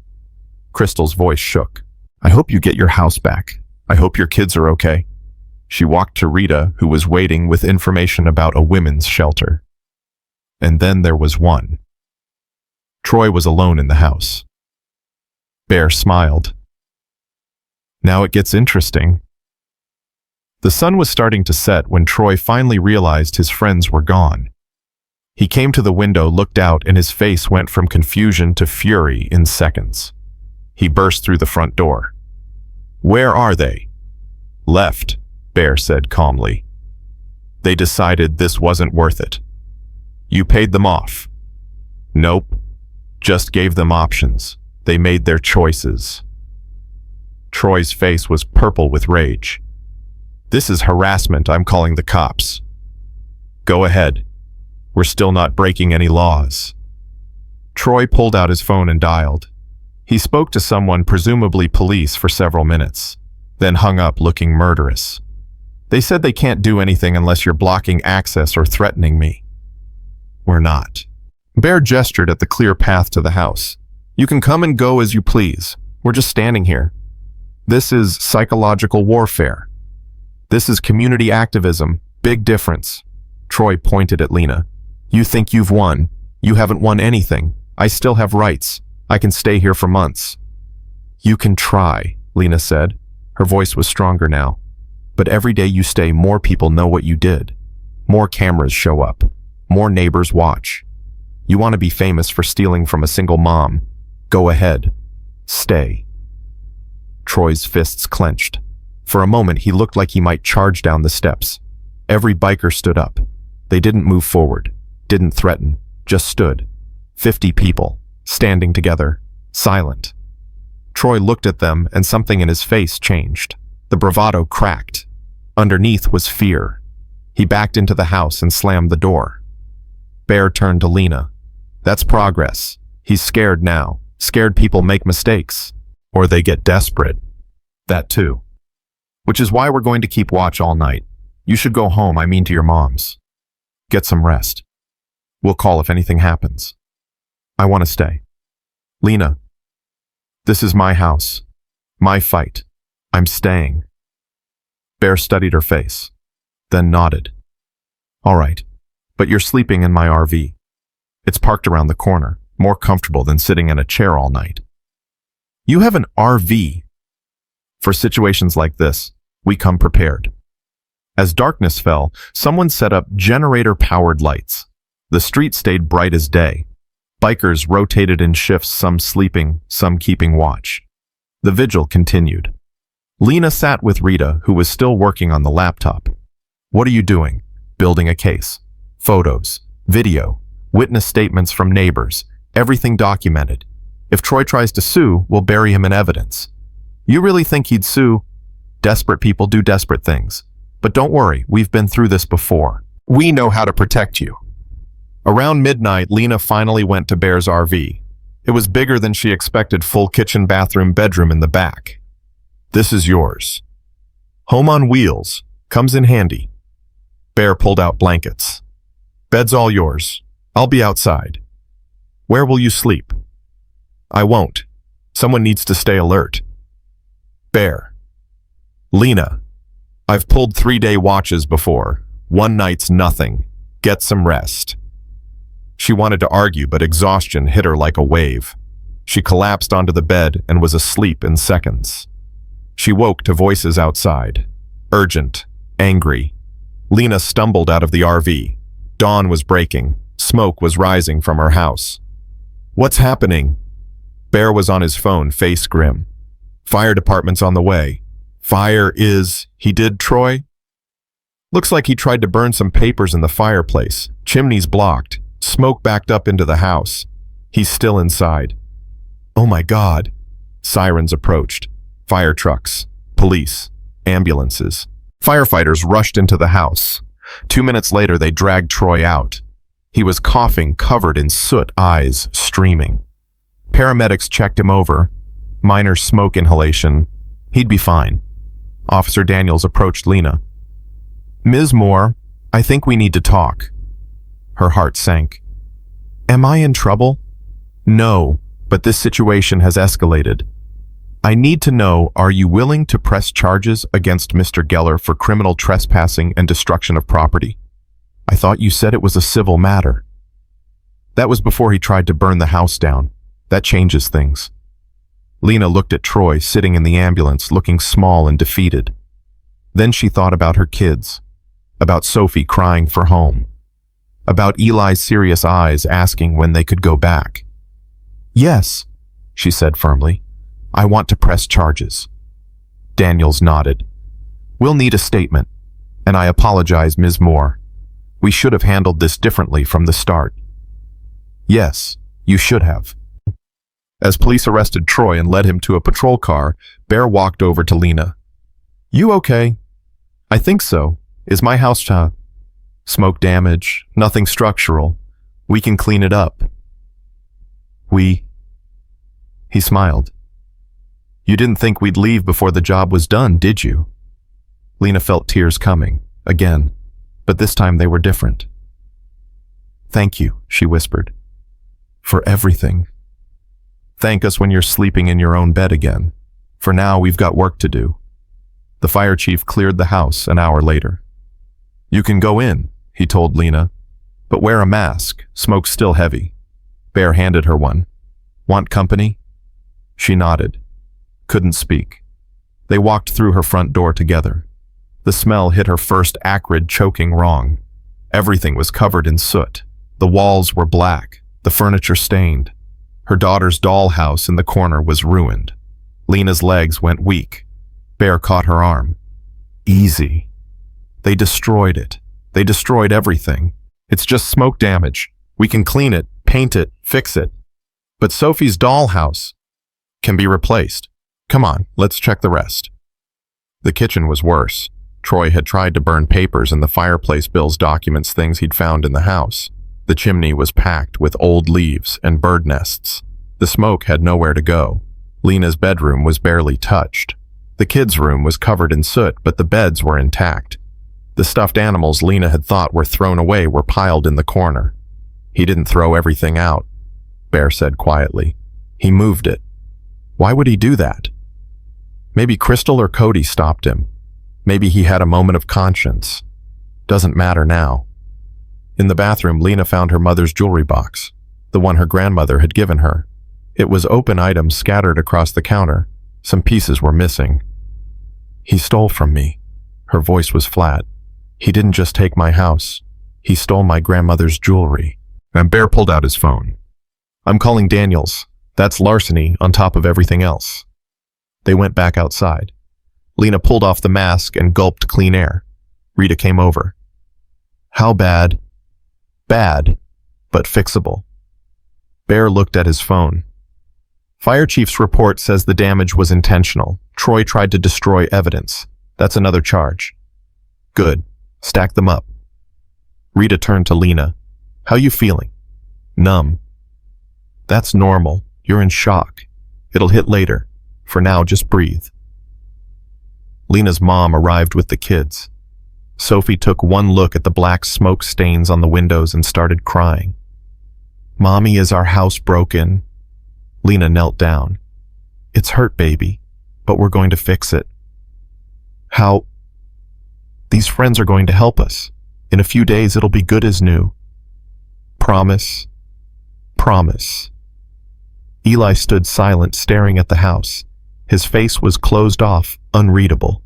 Crystal's voice shook. I hope you get your house back. I hope your kids are okay. She walked to Rita, who was waiting with information about a women's shelter. And then there was one. Troy was alone in the house. Bear smiled. Now it gets interesting. The sun was starting to set when Troy finally realized his friends were gone. He came to the window, looked out, and his face went from confusion to fury in seconds. He burst through the front door. Where are they? Left, Bear said calmly. They decided this wasn't worth it. You paid them off. Nope. Just gave them options. They made their choices. Troy's face was purple with rage. This is harassment. I'm calling the cops. Go ahead. We're still not breaking any laws. Troy pulled out his phone and dialed. He spoke to someone, presumably police, for several minutes, then hung up looking murderous. They said they can't do anything unless you're blocking access or threatening me. We're not. Bear gestured at the clear path to the house. You can come and go as you please. We're just standing here. This is psychological warfare. This is community activism. Big difference. Troy pointed at Lena. You think you've won. You haven't won anything. I still have rights. I can stay here for months. You can try, Lena said. Her voice was stronger now. But every day you stay, more people know what you did. More cameras show up. More neighbors watch. You want to be famous for stealing from a single mom. Go ahead. Stay. Troy's fists clenched. For a moment, he looked like he might charge down the steps. Every biker stood up. They didn't move forward, didn't threaten, just stood. 50 people, standing together, silent. Troy looked at them, and something in his face changed. The bravado cracked. Underneath was fear. He backed into the house and slammed the door. Bear turned to Lena. That's progress. He's scared now. Scared people make mistakes. Or they get desperate. That too. Which is why we're going to keep watch all night. You should go home, I mean to your moms. Get some rest. We'll call if anything happens. I want to stay. Lena, this is my house. My fight. I'm staying. Bear studied her face, then nodded. All right, but you're sleeping in my RV. It's parked around the corner, more comfortable than sitting in a chair all night. You have an RV. For situations like this, we come prepared. As darkness fell, someone set up generator-powered lights. The street stayed bright as day. Bikers rotated in shifts, some sleeping, some keeping watch. The vigil continued. Lena sat with Rita, who was still working on the laptop. What are you doing? Building a case. Photos, video, witness statements from neighbors, everything documented. If Troy tries to sue, we'll bury him in evidence. You really think he'd sue? Desperate people do desperate things. But don't worry, we've been through this before. We know how to protect you. Around midnight, Lena finally went to Bear's RV. It was bigger than she expected, full kitchen, bathroom, bedroom in the back. This is yours. Home on wheels. Comes in handy. Bear pulled out blankets. Bed's all yours. I'll be outside. Where will you sleep? I won't. Someone needs to stay alert. Bear. Lena. I've pulled 3-day watches before. One night's nothing. Get some rest. She wanted to argue, but exhaustion hit her like a wave. She collapsed onto the bed and was asleep in seconds. She woke to voices outside. Urgent. Angry. Lena stumbled out of the RV. Dawn was breaking. Smoke was rising from her house. "What's happening?" Bear was on his phone, face grim. "Fire department's on the way." He did, Troy? Looks like he tried to burn some papers in the fireplace. Chimney's blocked. Smoke backed up into the house. He's still inside. Oh my God. Sirens approached. Fire trucks, police, ambulances. Firefighters rushed into the house. 2 minutes later, they dragged Troy out. He was coughing, covered in soot, eyes streaming. Paramedics checked him over. Minor smoke inhalation. He'd be fine. Officer Daniels approached Lena. "Ms. Moore, I think we need to talk." Her heart sank. "Am I in trouble?" "No, but this situation has escalated. I need to know, are you willing to press charges against Mr. Geller for criminal trespassing and destruction of property? I thought you said it was a civil matter." That was before he tried to burn the house down. That changes things. Lena looked at Troy sitting in the ambulance, looking small and defeated. Then she thought about her kids, about Sophie crying for home, about Eli's serious eyes asking when they could go back. "Yes," she said firmly. "I want to press charges." Daniels nodded. "We'll need a statement, and I apologize, Ms. Moore. We should have handled this differently from the start." "Yes, you should have." As police arrested Troy and led him to a patrol car, Bear walked over to Lena. "You okay?" "I think so. Is my house smoke damage? Nothing structural. We can clean it up." He smiled. "You didn't think we'd leave before the job was done, did you?" Lena felt tears coming, again, but this time they were different. "Thank you," she whispered. "For everything. Thank us when you're sleeping in your own bed again. For now, we've got work to do." The fire chief cleared the house an hour later. "You can go in," he told Lena, "but wear a mask. Smoke's still heavy." Bear handed her one. "Want company?" She nodded. Couldn't speak. They walked through her front door together. The smell hit her first acrid, choking wrong. Everything was covered in soot. The walls were black, the furniture stained. Her daughter's dollhouse in the corner was ruined. Lena's legs went weak. Bear caught her arm. "Easy. They destroyed it. They destroyed everything. It's just smoke damage. We can clean it, paint it, fix it. But Sophie's dollhouse can be replaced. Come on, let's check the rest." The kitchen was worse. Troy had tried to burn papers in the fireplace, bills, documents, things he'd found in the house. The chimney was packed with old leaves and bird nests. The smoke had nowhere to go. Lena's bedroom was barely touched. The kids' room was covered in soot, but the beds were intact. The stuffed animals Lena had thought were thrown away were piled in the corner. "He didn't throw everything out," Bear said quietly. "He moved it." Why would he do that? Maybe Crystal or Cody stopped him. Maybe he had a moment of conscience. Doesn't matter now. In the bathroom, Lena found her mother's jewelry box, the one her grandmother had given her. It was open items scattered across the counter. Some pieces were missing. "He stole from me." Her voice was flat. "He didn't just take my house. He stole my grandmother's jewelry." And Bear pulled out his phone. "I'm calling Daniels. That's larceny on top of everything else." They went back outside. Lena pulled off the mask and gulped clean air. Rita came over. "How bad?" "Bad, but fixable." Bear looked at his phone. "Fire chief's report says the damage was intentional. Troy tried to destroy evidence. That's another charge." "Good. Stack them up." Rita turned to Lena. "How you feeling?" "Numb." "That's normal. You're in shock. It'll hit later. For now, just breathe." Lena's mom arrived with the kids. Sophie took one look at the black smoke stains on the windows and started crying. "Mommy, is our house broken?" Lena knelt down. "It's hurt, baby, but we're going to fix it." "How?" "These friends are going to help us. In a few days, it'll be good as new." "Promise?" "Promise." Eli stood silent, staring at the house. His face was closed off, unreadable.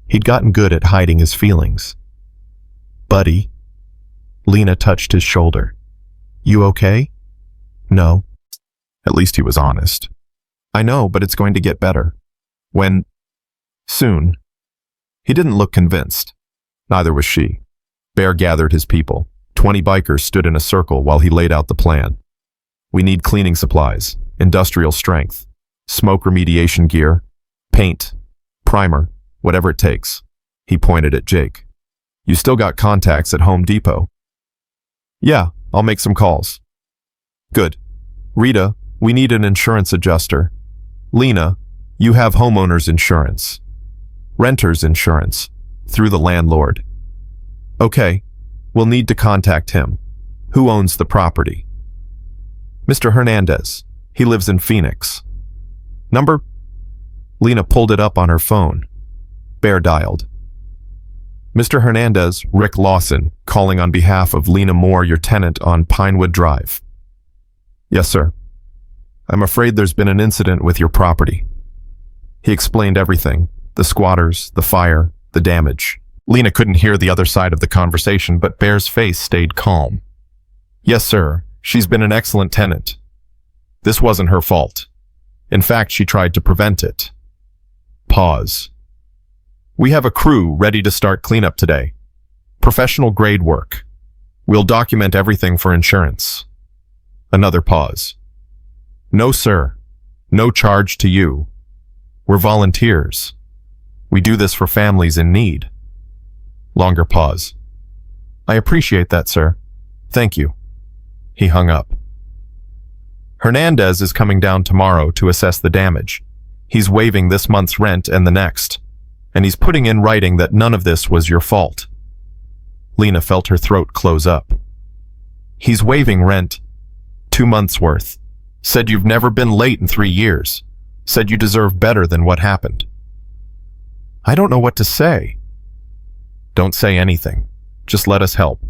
He'd gotten good at hiding his feelings. Buddy. Lena touched his shoulder. You okay? No. At least he was honest. I know, but it's going to get better. When? Soon. He didn't look convinced. Neither was she. Bear gathered his people. 20 bikers stood in a circle while he laid out the plan. We need cleaning supplies, industrial strength, smoke remediation gear, paint, primer, whatever it takes. He pointed at Jake. You still got contacts at Home Depot? Yeah, I'll make some calls. Good. Rita, we need an insurance adjuster. Lena, you have homeowner's insurance. Renter's insurance, through the landlord. Okay, we'll need to contact him. Who owns the property? Mr. Hernandez. He lives in Phoenix. Number? Lena pulled it up on her phone. Bear dialed. Mr. Hernandez, Rick Lawson, calling on behalf of Lena Moore, your tenant on Pinewood Drive. Yes, sir. I'm afraid there's been an incident with your property. He explained everything, the squatters, the fire, the damage. Lena couldn't hear the other side of the conversation, but Bear's face stayed calm. Yes, sir. She's been an excellent tenant. This wasn't her fault. In fact, she tried to prevent it. Pause. We have a crew ready to start cleanup today. Professional grade work. We'll document everything for insurance. Another pause. No, sir. No charge to you. We're volunteers. We do this for families in need. Longer pause. I appreciate that, sir. Thank you. He hung up. Hernandez is coming down tomorrow to assess the damage. He's waiving this month's rent and the next. And he's putting in writing that none of this was your fault. Lena felt her throat close up. He's waiving rent. 2 months' worth. Said you've never been late in 3 years. Said you deserve better than what happened. I don't know what to say. Don't say anything. Just let us help.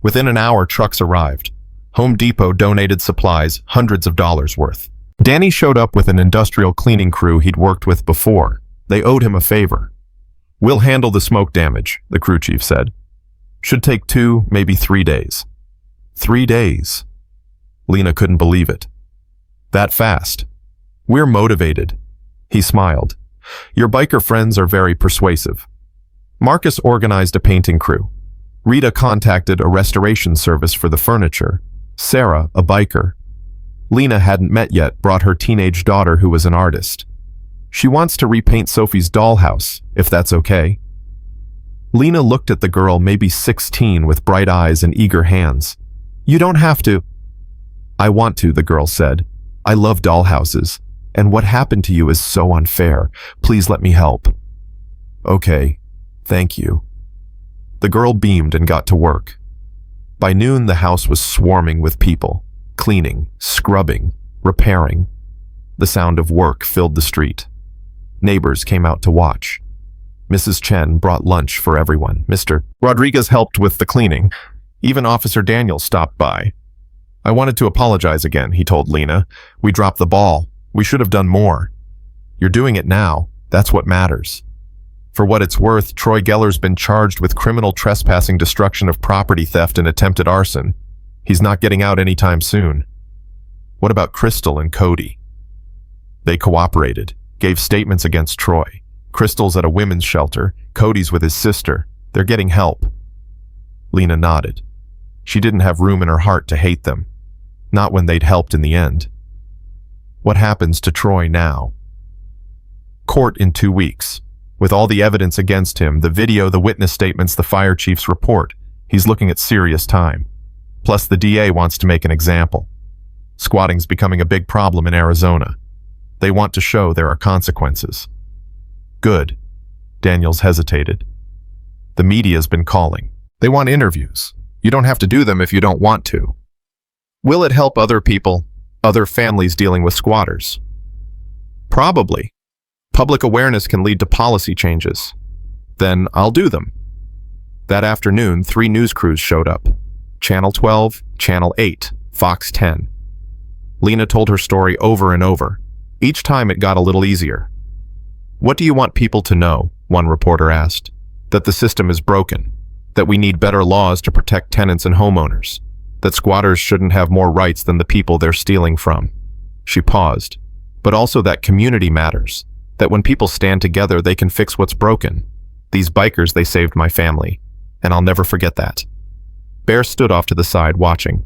Within an hour, trucks arrived. Home Depot donated supplies, hundreds of dollars worth. Danny showed up with an industrial cleaning crew he'd worked with before. They owed him a favor. We'll handle the smoke damage, the crew chief said. Should take 2, maybe 3 days. 3 days. Lena couldn't believe it. That fast. We're motivated. He smiled. Your biker friends are very persuasive. Marcus organized a painting crew. Rita contacted a restoration service for the furniture. Sarah, a biker. Lena hadn't met yet, brought her teenage daughter who was an artist. She wants to repaint Sophie's dollhouse, if that's okay. Lena looked at the girl, maybe 16, with bright eyes and eager hands. You don't have to. I want to, the girl said. I love dollhouses, and what happened to you is so unfair. Please let me help. Okay, thank you. The girl beamed and got to work. By noon, the house was swarming with people, cleaning, scrubbing, repairing. The sound of work filled the street. Neighbors came out to watch. Mrs. Chen brought lunch for everyone. Mr. Rodriguez helped with the cleaning. Even Officer Daniel stopped by. I wanted to apologize again, he told Lena. We dropped the ball. We should have done more. You're doing it now. That's what matters. For what it's worth, Troy Geller's been charged with criminal trespassing, destruction of property, theft, and attempted arson. He's not getting out anytime soon. What about Crystal and Cody? They cooperated, gave statements against Troy. Crystal's at a women's shelter. Cody's with his sister. They're getting help. Lena nodded. She didn't have room in her heart to hate them. Not when they'd helped in the end. What happens to Troy now? Court in 2 weeks. With all the evidence against him, the video, the witness statements, the fire chief's report, he's looking at serious time. Plus the DA wants to make an example. Squatting's becoming a big problem in Arizona. They want to show there are consequences. Good. Daniels hesitated. The media's been calling. They want interviews. You don't have to do them if you don't want to. Will it help other people, other families dealing with squatters? Probably. Public awareness can lead to policy changes. Then I'll do them. That afternoon, 3 news crews showed up. Channel 12, Channel 8, Fox 10. Lena told her story over and over. Each time it got a little easier. What do you want people to know? One reporter asked. That the system is broken. that we need better laws to protect tenants and homeowners, that squatters shouldn't have more rights than the people they're stealing from. She paused. But also that community matters, that when people stand together they can fix what's broken. These bikers, they saved my family, and I'll never forget that. Bear stood off to the side watching.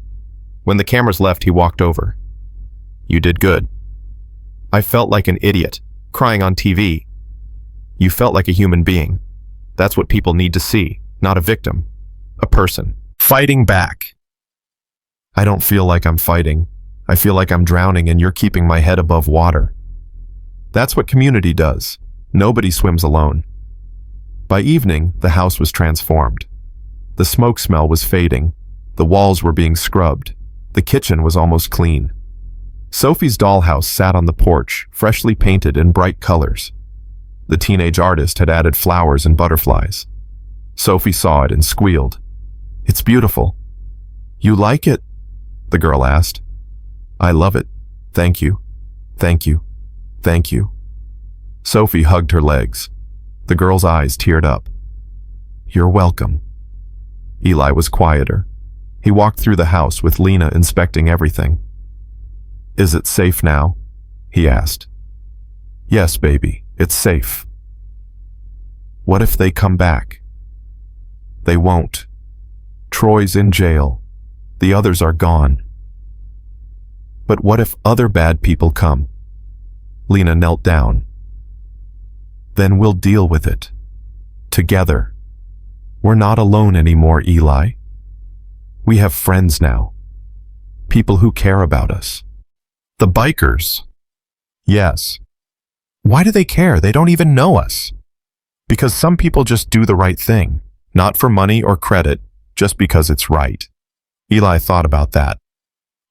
When the cameras left, he walked over. You did good. I felt like an idiot, crying on TV. You felt like a human being. That's what people need to see, not a victim, a person. Fighting back. I don't feel like I'm fighting. I feel like I'm drowning and you're keeping my head above water. That's what community does. Nobody swims alone. By evening, the house was transformed. The smoke smell was fading. The walls were being scrubbed. The kitchen was almost clean. Sophie's dollhouse sat on the porch, freshly painted in bright colors. The teenage artist had added flowers and butterflies. Sophie saw it and squealed. It's beautiful. You like it? The girl asked. I love it. Thank you. Thank you. Thank you. Sophie hugged her legs. The girl's eyes teared up. You're welcome. Eli was quieter. He walked through the house with Lena inspecting everything. Is it safe now? He asked. Yes, baby, it's safe. What if they come back? They won't. Troy's in jail. The others are gone. But what if other bad people come? Lena knelt down. Then we'll deal with it. Together. We're not alone anymore, Eli. We have friends now. People who care about us. The bikers. Yes. Why do they care? They don't even know us. Because some people just do the right thing, not for money or credit, just because it's right. Eli thought about that.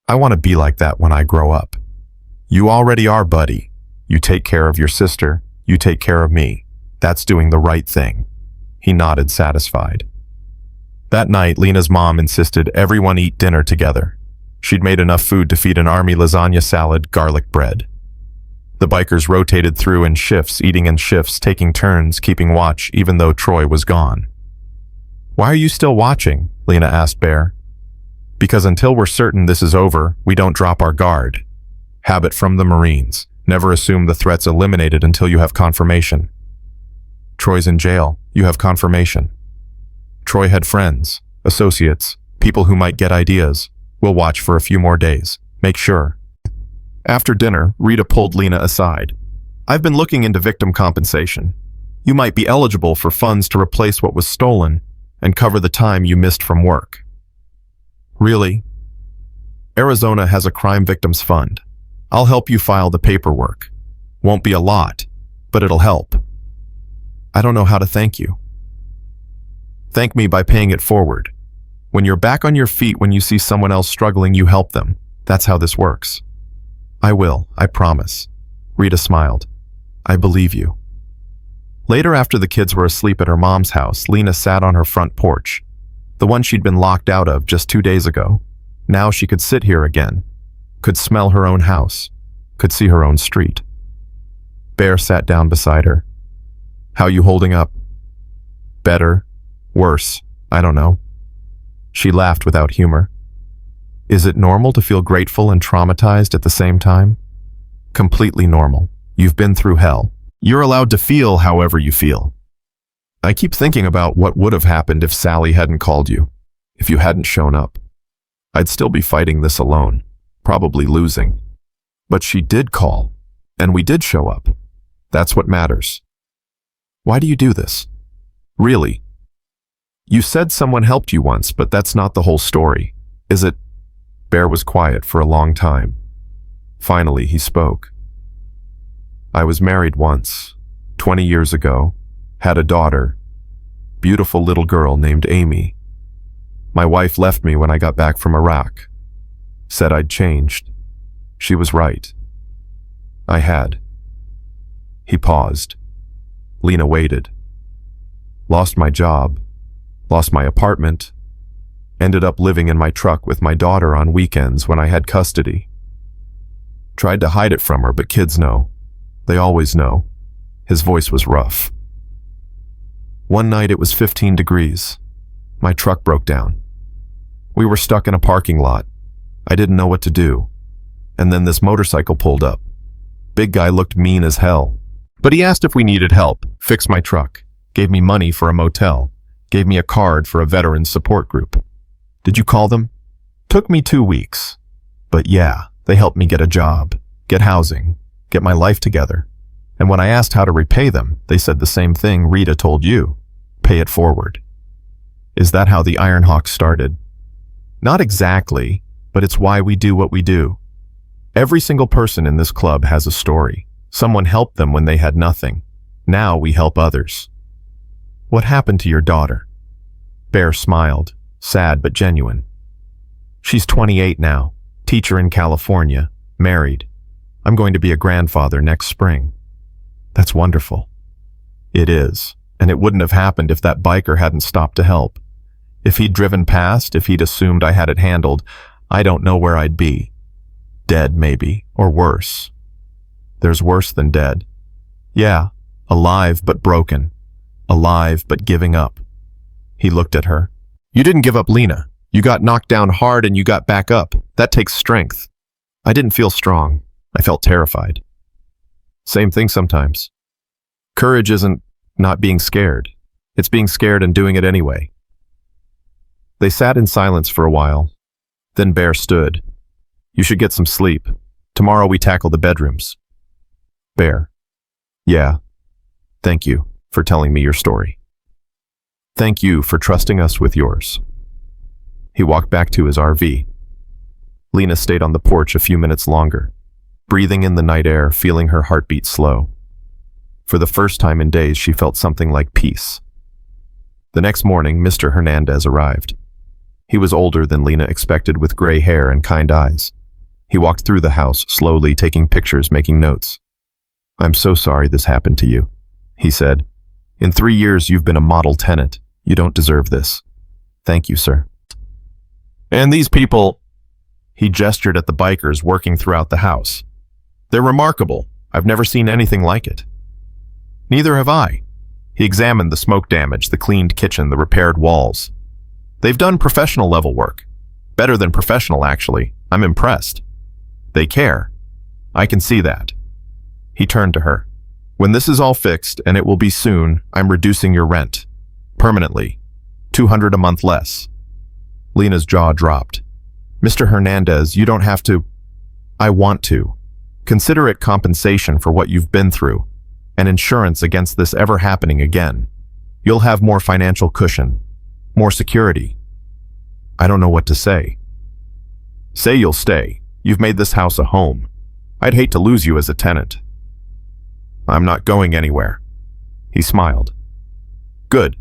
I want to be like that when I grow up. You already are, buddy. You take care of your sister. You take care of me. That's doing the right thing. He nodded, satisfied. That night, Lena's mom insisted everyone eat dinner together. She'd made enough food to feed an army lasagna salad, garlic bread. The bikers rotated through in shifts, eating in shifts, taking turns, keeping watch, even though Troy was gone. Why are you still watching? Lena asked Bear. Because until we're certain this is over, we don't drop our guard. Habit from the Marines. Never assume the threat's eliminated until you have confirmation. Troy's in jail. You have confirmation. Troy had friends, associates, people who might get ideas. We'll watch for a few more days. Make sure. After dinner, Rita pulled Lena aside. I've been looking into victim compensation. You might be eligible for funds to replace what was stolen and cover the time you missed from work. Really? Arizona has a crime victims fund. I'll help you file the paperwork. Won't be a lot, but it'll help. I don't know how to thank you. Thank me by paying it forward. When you're back on your feet, when you see someone else struggling, you help them. That's how this works. I will, I promise. Rita smiled. I believe you. Later, after the kids were asleep at her mom's house, Lena sat on her front porch, the one she'd been locked out of just 2 days ago. Now she could sit here again, could smell her own house, could see her own street. Bear sat down beside her. How you holding up? Better? Worse? I don't know. She laughed without humor. Is it normal to feel grateful and traumatized at the same time? Completely normal. You've been through hell. You're allowed to feel however you feel. I keep thinking about what would have happened if Sally hadn't called you, if you hadn't shown up. I'd still be fighting this alone, probably losing. But she did call, and we did show up. That's what matters. Why do you do this? Really? You said someone helped you once, but that's not the whole story, is it? Bear was quiet for a long time. Finally, he spoke. I was married once, 20 years ago, had a daughter, beautiful little girl named Amy. My wife left me when I got back from Iraq. Said I'd changed. She was right. I had. He paused. Lena waited. Lost my job, lost my apartment, ended up living in my truck with my daughter on weekends when I had custody. Tried to hide it from her, but kids know. They always know. His voice was rough. One night it was 15 degrees. My truck broke down. We were stuck in a parking lot. I didn't know what to do. And then this motorcycle pulled up. Big guy looked mean as hell. But he asked if we needed help, fixed my truck, gave me money for a motel, gave me a card for a veterans support group. Did you call them? Took me 2 weeks. But yeah, they helped me get a job, get housing, get my life together. And when I asked how to repay them, they said the same thing Rita told you. Pay it forward. Is that how the Iron Hawk started? Not exactly, but it's why we do what we do. Every single person in this club has a story. Someone helped them when they had nothing. Now we help others. What happened to your daughter? Bear smiled, sad but genuine. She's 28 now, teacher in California, married. I'm going to be a grandfather next spring. That's wonderful. It is, and it wouldn't have happened if that biker hadn't stopped to help. If he'd driven past, if he'd assumed I had it handled, I don't know where I'd be. Dead, maybe, or worse. There's worse than dead. Yeah, alive but broken. Alive but giving up. He looked at her. You didn't give up, Lena. You got knocked down hard and you got back up. That takes strength. I didn't feel strong. I felt terrified. Same thing sometimes. Courage isn't not being scared. It's being scared and doing it anyway. They sat in silence for a while. Then Bear stood. You should get some sleep. Tomorrow we tackle the bedrooms. Bear. Yeah. Thank you for telling me your story. Thank you for trusting us with yours. He walked back to his RV. Lena stayed on the porch a few minutes longer, breathing in the night air, feeling her heartbeat slow. For the first time in days, she felt something like peace. The next morning, Mr. Hernandez arrived. He was older than Lena expected, with gray hair and kind eyes. He walked through the house, slowly taking pictures, making notes. I'm so sorry this happened to you, he said. In 3 years, you've been a model tenant. You don't deserve this. Thank you, sir. And these people, he gestured at the bikers working throughout the house. They're remarkable. I've never seen anything like it. Neither have I. He examined the smoke damage, the cleaned kitchen, the repaired walls. They've done professional level work. Better than professional, actually. I'm impressed. They care. I can see that. He turned to her. When this is all fixed, and it will be soon, I'm reducing your rent. Permanently. $200 a month less. Lena's jaw dropped. Mr. Hernandez, you don't have to. I want to. Consider it compensation for what you've been through, and insurance against this ever happening again. You'll have more financial cushion, more security. I don't know what to say. Say you'll stay. You've made this house a home. I'd hate to lose you as a tenant. I'm not going anywhere. He smiled. Good.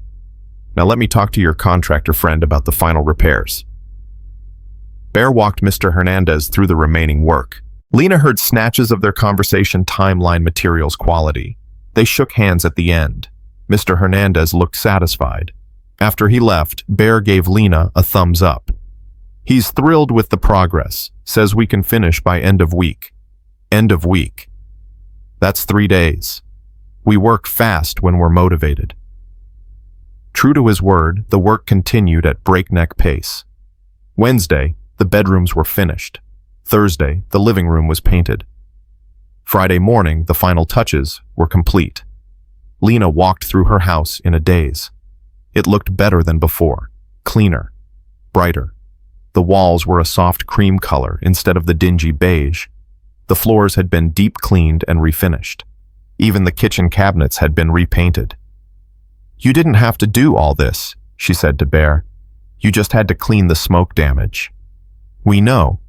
Now let me talk to your contractor friend about the final repairs. Bear walked Mr. Hernandez through the remaining work. Lena heard snatches of their conversation, timeline, materials, quality. They shook hands at the end. Mr. Hernandez looked satisfied. After he left, Bear gave Lena a thumbs up. He's thrilled with the progress, says we can finish by end of week. End of week. That's 3 days. We work fast when we're motivated. True to his word, the work continued at breakneck pace. Wednesday, the bedrooms were finished. Thursday, the living room was painted. Friday morning, the final touches were complete. Lena walked through her house in a daze. It looked better than before, cleaner, brighter. The walls were a soft cream color instead of the dingy beige. The floors had been deep cleaned and refinished. Even the kitchen cabinets had been repainted. You didn't have to do all this, she said to Bear. You just had to clean the smoke damage. We know,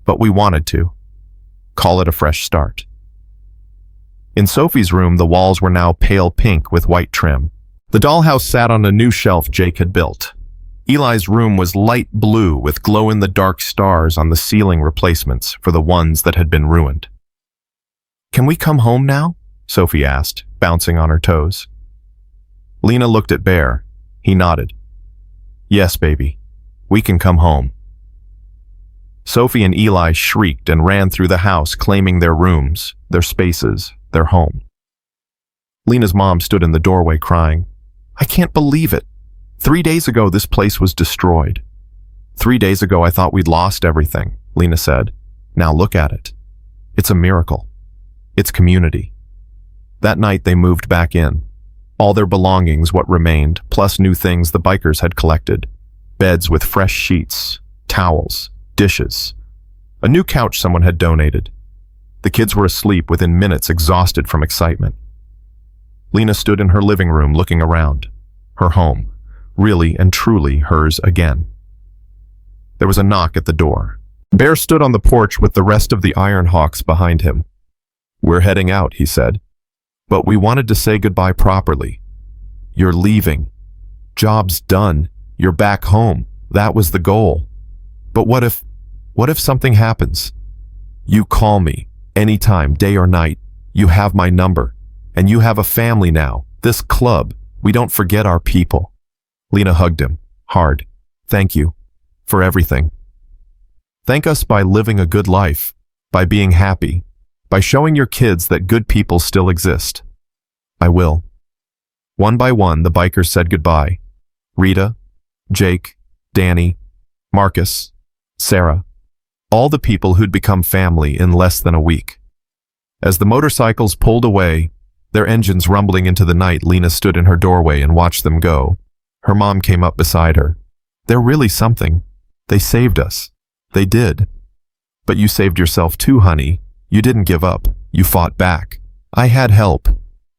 but we wanted to. Call it a fresh start. In Sophie's room, the walls were now pale pink with white trim. The dollhouse sat on a new shelf Jake had built. Eli's room was light blue with glow-in-the-dark stars on the ceiling replacements for the ones that had been ruined. Can we come home now? Sophie asked, bouncing on her toes. Lena looked at Bear. He nodded. Yes, baby. We can come home. Sophie and Eli shrieked and ran through the house, claiming their rooms, their spaces, their home. Lena's mom stood in the doorway crying. I can't believe it. 3 days ago, this place was destroyed. 3 days ago, I thought we'd lost everything, Lena said. Now look at it. It's a miracle. It's community. That night, they moved back in. All their belongings, what remained, plus new things the bikers had collected. Beds with fresh sheets, towels, dishes. A new couch someone had donated. The kids were asleep within minutes, exhausted from excitement. Lena stood in her living room looking around. Her home, really and truly hers again. There was a knock at the door. Bear stood on the porch with the rest of the Iron Hawks behind him. "We're heading out," he said. "But we wanted to say goodbye properly. You're leaving. Job's done. You're back home. That was the goal. But what if something happens? You call me, anytime, day or night. You have my number. And you have a family now. This club, we don't forget our people." Lena hugged him, hard. "Thank you. For everything. Thank us by living a good life, by being happy, by showing your kids that good people still exist." "I will." One by one, the bikers said goodbye. Rita, Jake, Danny, Marcus, Sarah, all the people who'd become family in less than a week. As the motorcycles pulled away, their engines rumbling into the night, Lena stood in her doorway and watched them go. Her mom came up beside her. "They're really something. They saved us. They did. But you saved yourself too, honey. You didn't give up. You fought back. I had help.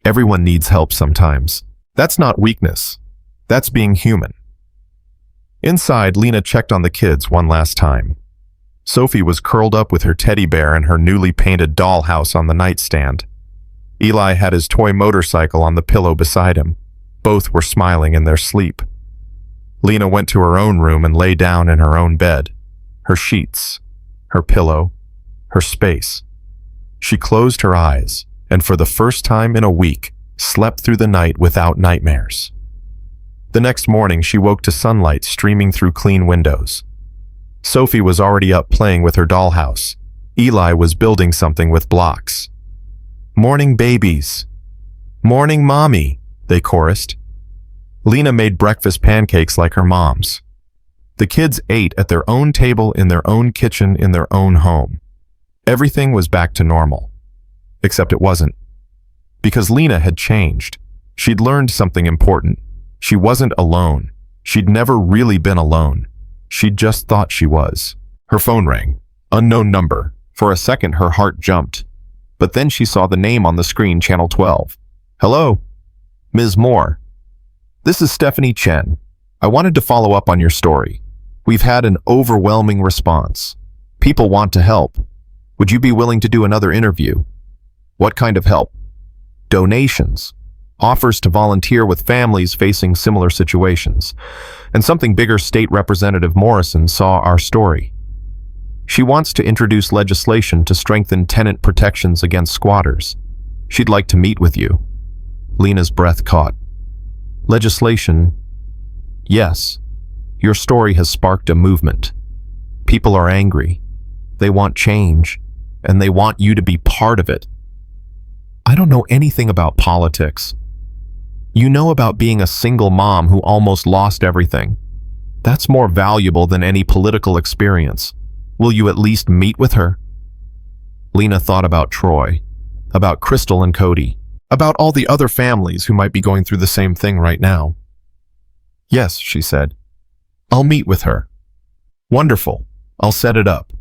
Everyone needs help sometimes. That's not weakness. That's being human." Inside, Lena checked on the kids one last time. Sophie was curled up with her teddy bear and her newly painted dollhouse on the nightstand. Eli had his toy motorcycle on the pillow beside him. Both were smiling in their sleep. Lena went to her own room and lay down in her own bed. Her sheets, her pillow, her space. She closed her eyes, and for the first time in a week, slept through the night without nightmares. The next morning, she woke to sunlight streaming through clean windows. Sophie was already up playing with her dollhouse. Eli was building something with blocks. "Morning, babies. Morning, mommy," they chorused. Lena made breakfast pancakes like her mom's. The kids ate at their own table in their own kitchen in their own home. Everything was back to normal. Except it wasn't. Because Lena had changed. She'd learned something important. She wasn't alone. She'd never really been alone. She'd just thought she was. Her phone rang. Unknown number. For a second, her heart jumped. But then she saw the name on the screen, Channel 12. "Hello? Ms. Moore. This is Stephanie Chen. I wanted to follow up on your story. We've had an overwhelming response. People want to help. Would you be willing to do another interview?" "What kind of help?" "Donations. Offers to volunteer with families facing similar situations. And something bigger, State Representative Morrison saw our story. She wants to introduce legislation to strengthen tenant protections against squatters. She'd like to meet with you." Lena's breath caught. "Legislation? Yes. Your story has sparked a movement. People are angry. They want change, and they want you to be part of it." "I don't know anything about politics." "You know about being a single mom who almost lost everything. That's more valuable than any political experience. Will you at least meet with her?" Lena thought about Troy, about Crystal and Cody, about all the other families who might be going through the same thing right now. "Yes," she said. "I'll meet with her." "Wonderful. I'll set it up.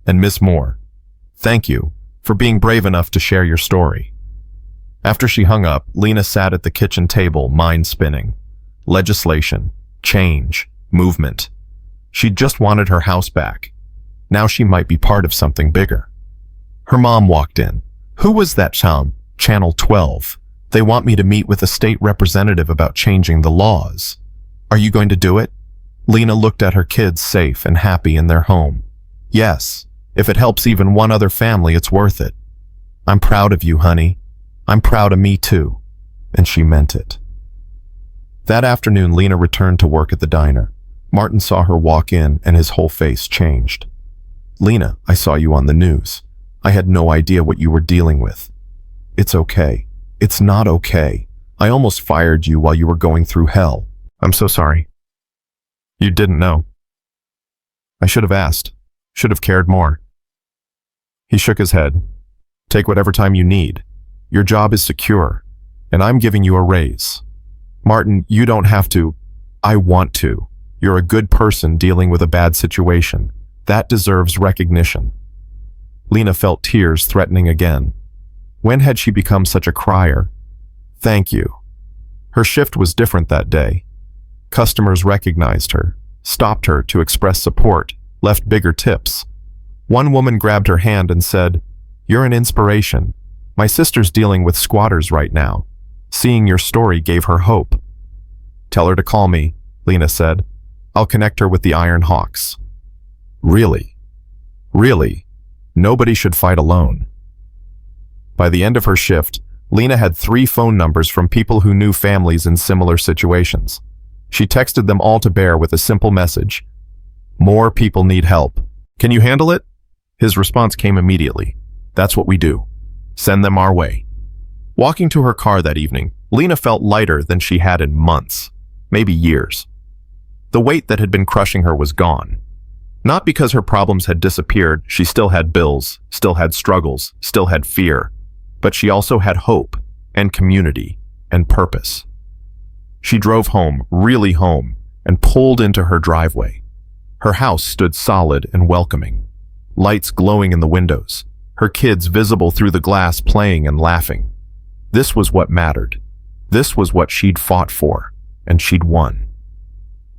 And Miss Moore, thank you for being brave enough to share your story." After she hung up, Lena sat at the kitchen table, mind spinning. Legislation, change, movement. She'd just wanted her house back. Now she might be part of something bigger. Her mom walked in. "Who was that town? Channel 12. They want me to meet with a state representative about changing the laws. Are you going to do it?" Lena looked at her kids safe and happy in their home. "Yes, if it helps even one other family, it's worth it. I'm proud of you, honey. I'm proud of me too." And she meant it. That afternoon, Lena returned to work at the diner. Martin saw her walk in and his whole face changed. "Lena, I saw you on the news. I had no idea what you were dealing with." "It's okay. It's not okay. I almost fired you while you were going through hell." "I'm so sorry." You didn't know. I should have asked. Should have cared more. He shook his head. Take whatever time you need. Your job is secure, and I'm giving you a raise. Martin, you don't have to. I want to. You're a good person dealing with a bad situation. That deserves recognition. Lena felt tears threatening again. When had she become such a crier? Thank you. Her shift was different that day. Customers recognized her, stopped her to express support, left bigger tips. One woman grabbed her hand and said, "You're an inspiration. My sister's dealing with squatters right now." Seeing your story gave her hope. Tell her to call me, Lena said. I'll connect her with the Iron Hawks. Really? Really? Nobody should fight alone. By the end of her shift, Lena had 3 phone numbers from people who knew families in similar situations. She texted them all to Bear with a simple message. More people need help. Can you handle it? His response came immediately. That's what we do. Send them our way. Walking to her car that evening, Lena felt lighter than she had in months, maybe years. The weight that had been crushing her was gone. Not because her problems had disappeared, she still had bills, still had struggles, still had fear, but she also had hope and community and purpose. She drove home, really home, and pulled into her driveway. Her house stood solid and welcoming, lights glowing in the windows, her kids visible through the glass playing and laughing. This was what mattered. This was what she'd fought for, and she'd won.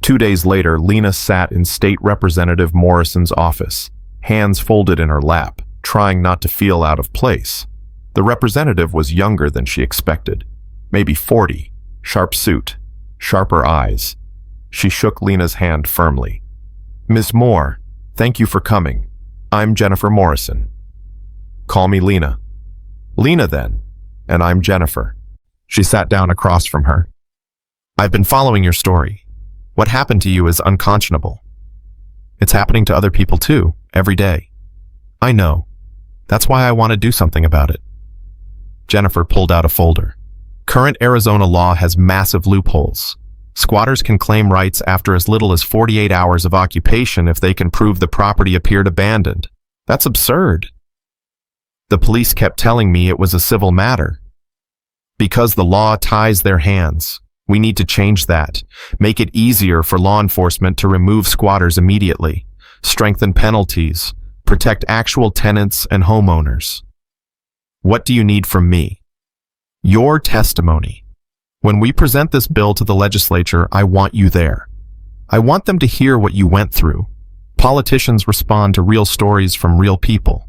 2 days later, Lena sat in State Representative Morrison's office, hands folded in her lap, trying not to feel out of place. The representative was younger than she expected, maybe 40, sharp suit, sharper eyes. She shook Lena's hand firmly. Ms. Moore, thank you for coming. I'm Jennifer Morrison. Call me Lena. Lena then, and I'm Jennifer. She sat down across from her. I've been following your story. What happened to you is unconscionable. It's happening to other people too, every day. I know. That's why I want to do something about it. Jennifer pulled out a folder. Current Arizona law has massive loopholes. Squatters can claim rights after as little as 48 hours of occupation if they can prove the property appeared abandoned. That's absurd. The police kept telling me it was a civil matter. Because the law ties their hands, we need to change that, make it easier for law enforcement to remove squatters immediately, strengthen penalties, protect actual tenants and homeowners. What do you need from me? Your testimony. When we present this bill to the legislature, I want you there. I want them to hear what you went through. Politicians respond to real stories from real people.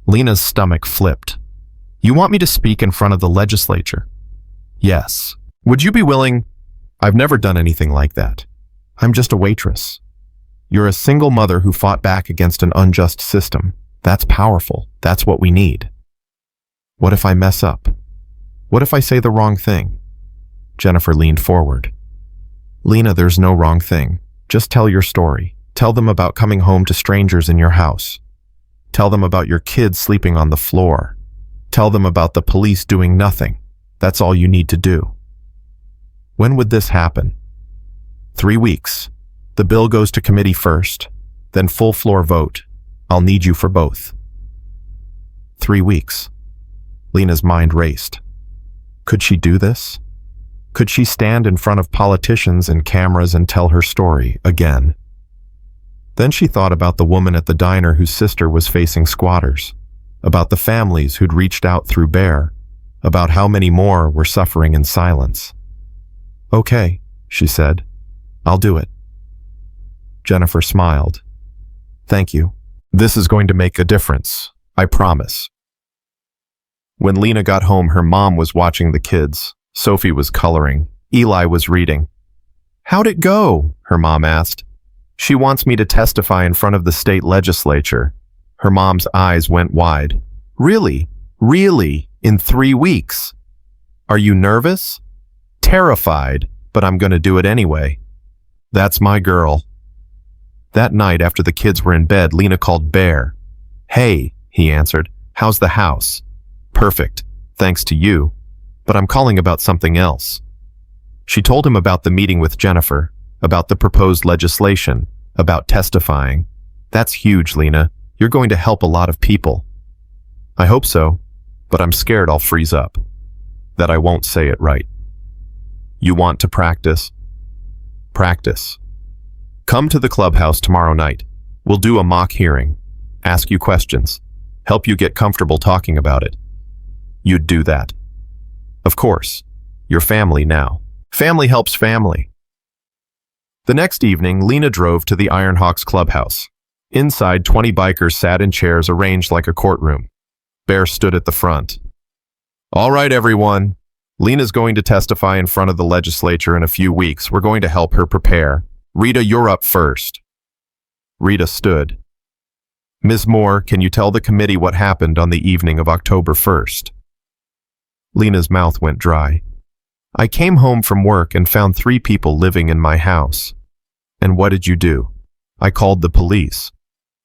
Lena's stomach flipped. You want me to speak in front of the legislature? Yes. Would you be willing? I've never done anything like that. I'm just a waitress. You're a single mother who fought back against an unjust system. That's powerful. That's what we need. What if I mess up? What if I say the wrong thing? Jennifer leaned forward. Lena, there's no wrong thing. Just tell your story. Tell them about coming home to strangers in your house. Tell them about your kids sleeping on the floor. Tell them about the police doing nothing. That's all you need to do. When would this happen? 3 weeks. The bill goes to committee first, then full floor vote. I'll need you for both. 3 weeks. Lena's mind raced. Could she do this? Could she stand in front of politicians and cameras and tell her story again? Then she thought about the woman at the diner whose sister was facing squatters, about the families who'd reached out through Bear, about how many more were suffering in silence. Okay, she said. I'll do it. Jennifer smiled. Thank you. This is going to make a difference. I promise. When Lena got home, her mom was watching the kids. Sophie was coloring. Eli was reading. How'd it go? Her mom asked. She wants me to testify in front of the state legislature. Her mom's eyes went wide. Really? Really? In 3 weeks? Are you nervous? Terrified, but I'm going to do it anyway. That's my girl. That night, after the kids were in bed, Lena called Bear. Hey, he answered. How's the house? Perfect, thanks to you. But I'm calling about something else. She told him about the meeting with Jennifer, about the proposed legislation, about testifying. That's huge, Lena. You're going to help a lot of people. I hope so, but I'm scared I'll freeze up, that I won't say it right. You want to practice? Practice. Come to the clubhouse tomorrow night. We'll do a mock hearing, ask you questions, help you get comfortable talking about it. You'd do that. Of course, you're family now. Family helps family. The next evening, Lena drove to the Ironhawks clubhouse. Inside, 20 bikers sat in chairs arranged like a courtroom. Bear stood at the front. All right, everyone. Lena's going to testify in front of the legislature in a few weeks. We're going to help her prepare. Rita, you're up first. Rita stood. Ms. Moore, can you tell the committee what happened on the evening of October 1st? Lena's mouth went dry. I came home from work and found 3 people living in my house. And what did you do? I called the police.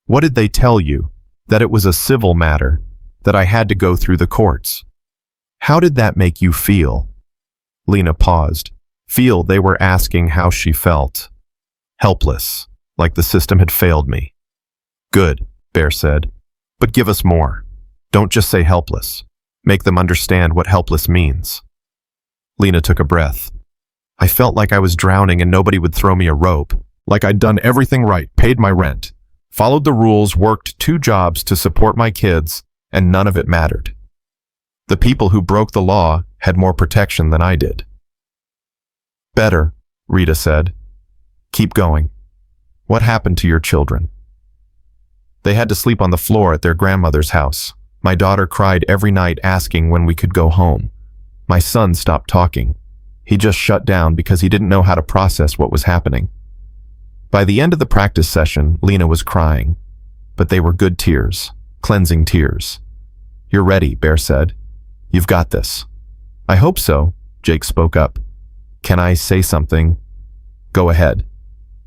What did they tell you? That it was a civil matter, that I had to go through the courts. How did that make you feel? Lena paused. Feel, they were asking how she felt. Helpless, like the system had failed me. Good, Bear said. But give us more. Don't just say helpless. Make them understand what helpless means. Lena took a breath. I felt like I was drowning and nobody would throw me a rope. Like I'd done everything right, paid my rent, followed the rules, worked 2 jobs to support my kids, and none of it mattered. The people who broke the law had more protection than I did. Better, Rita said. Keep going. What happened to your children? They had to sleep on the floor at their grandmother's house. My daughter cried every night asking when we could go home. My son stopped talking. He just shut down because he didn't know how to process what was happening. By the end of the practice session, Lena was crying. But they were good tears, cleansing tears. You're ready, Bear said. You've got this. I hope so, Jake spoke up. Can I say something? Go ahead.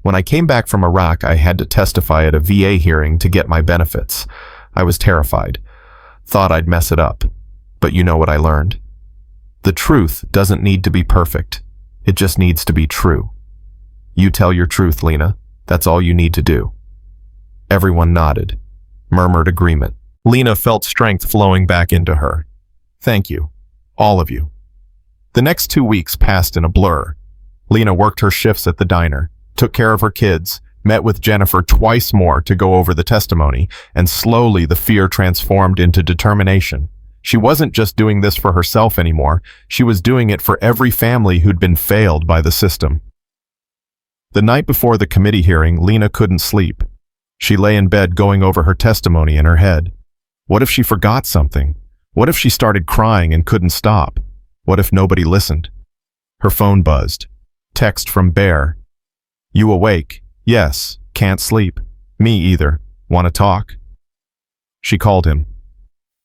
When I came back from Iraq, I had to testify at a VA hearing to get my benefits. I was terrified. Thought I'd mess it up. But you know what I learned? The truth doesn't need to be perfect. It just needs to be true. You tell your truth, Lena. That's all you need to do. Everyone nodded, murmured agreement. Lena felt strength flowing back into her. Thank you, all of you. The next 2 weeks passed in a blur. Lena worked her shifts at the diner, took care of her kids, met with Jennifer twice more to go over the testimony, and slowly the fear transformed into determination. She wasn't just doing this for herself anymore, she was doing it for every family who'd been failed by the system. The night before the committee hearing, Lena couldn't sleep. She lay in bed going over her testimony in her head. What if she forgot something? What if she started crying and couldn't stop? What if nobody listened? Her phone buzzed. Text from Bear. You awake? Yes. Can't sleep. Me either. Want to talk? She called him.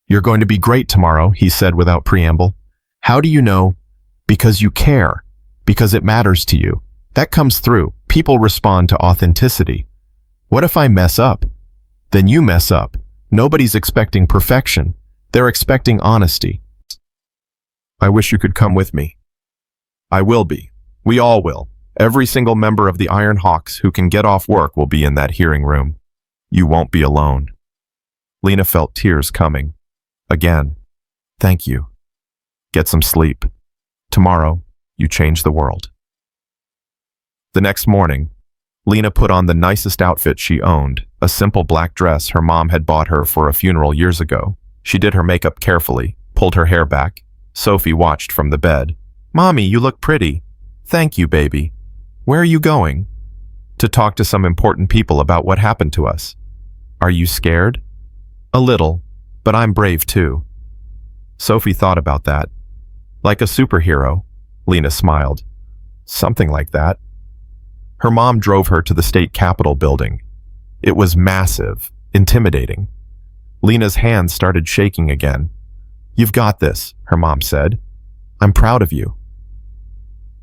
You're going to be great tomorrow, he said without preamble. How do you know? Because you care. Because it matters to you. That comes through. People respond to authenticity. What if I mess up? Then you mess up. Nobody's expecting perfection. They're expecting honesty. I wish you could come with me. I will be. We all will. Every single member of the Iron Hawks who can get off work will be in that hearing room. You won't be alone. Lena felt tears coming. Again. Thank you. Get some sleep. Tomorrow, you change the world. The next morning, Lena put on the nicest outfit she owned, a simple black dress her mom had bought her for a funeral years ago. She did her makeup carefully, pulled her hair back. Sophie watched from the bed. Mommy, you look pretty. Thank you, baby. Where are you going? To talk to some important people about what happened to us. Are you scared? A little, but I'm brave too. Sophie thought about that. Like a superhero, Lena smiled. Something like that. Her mom drove her to the state capitol building. It was massive, intimidating. Lena's hands started shaking again. You've got this, her mom said. I'm proud of you.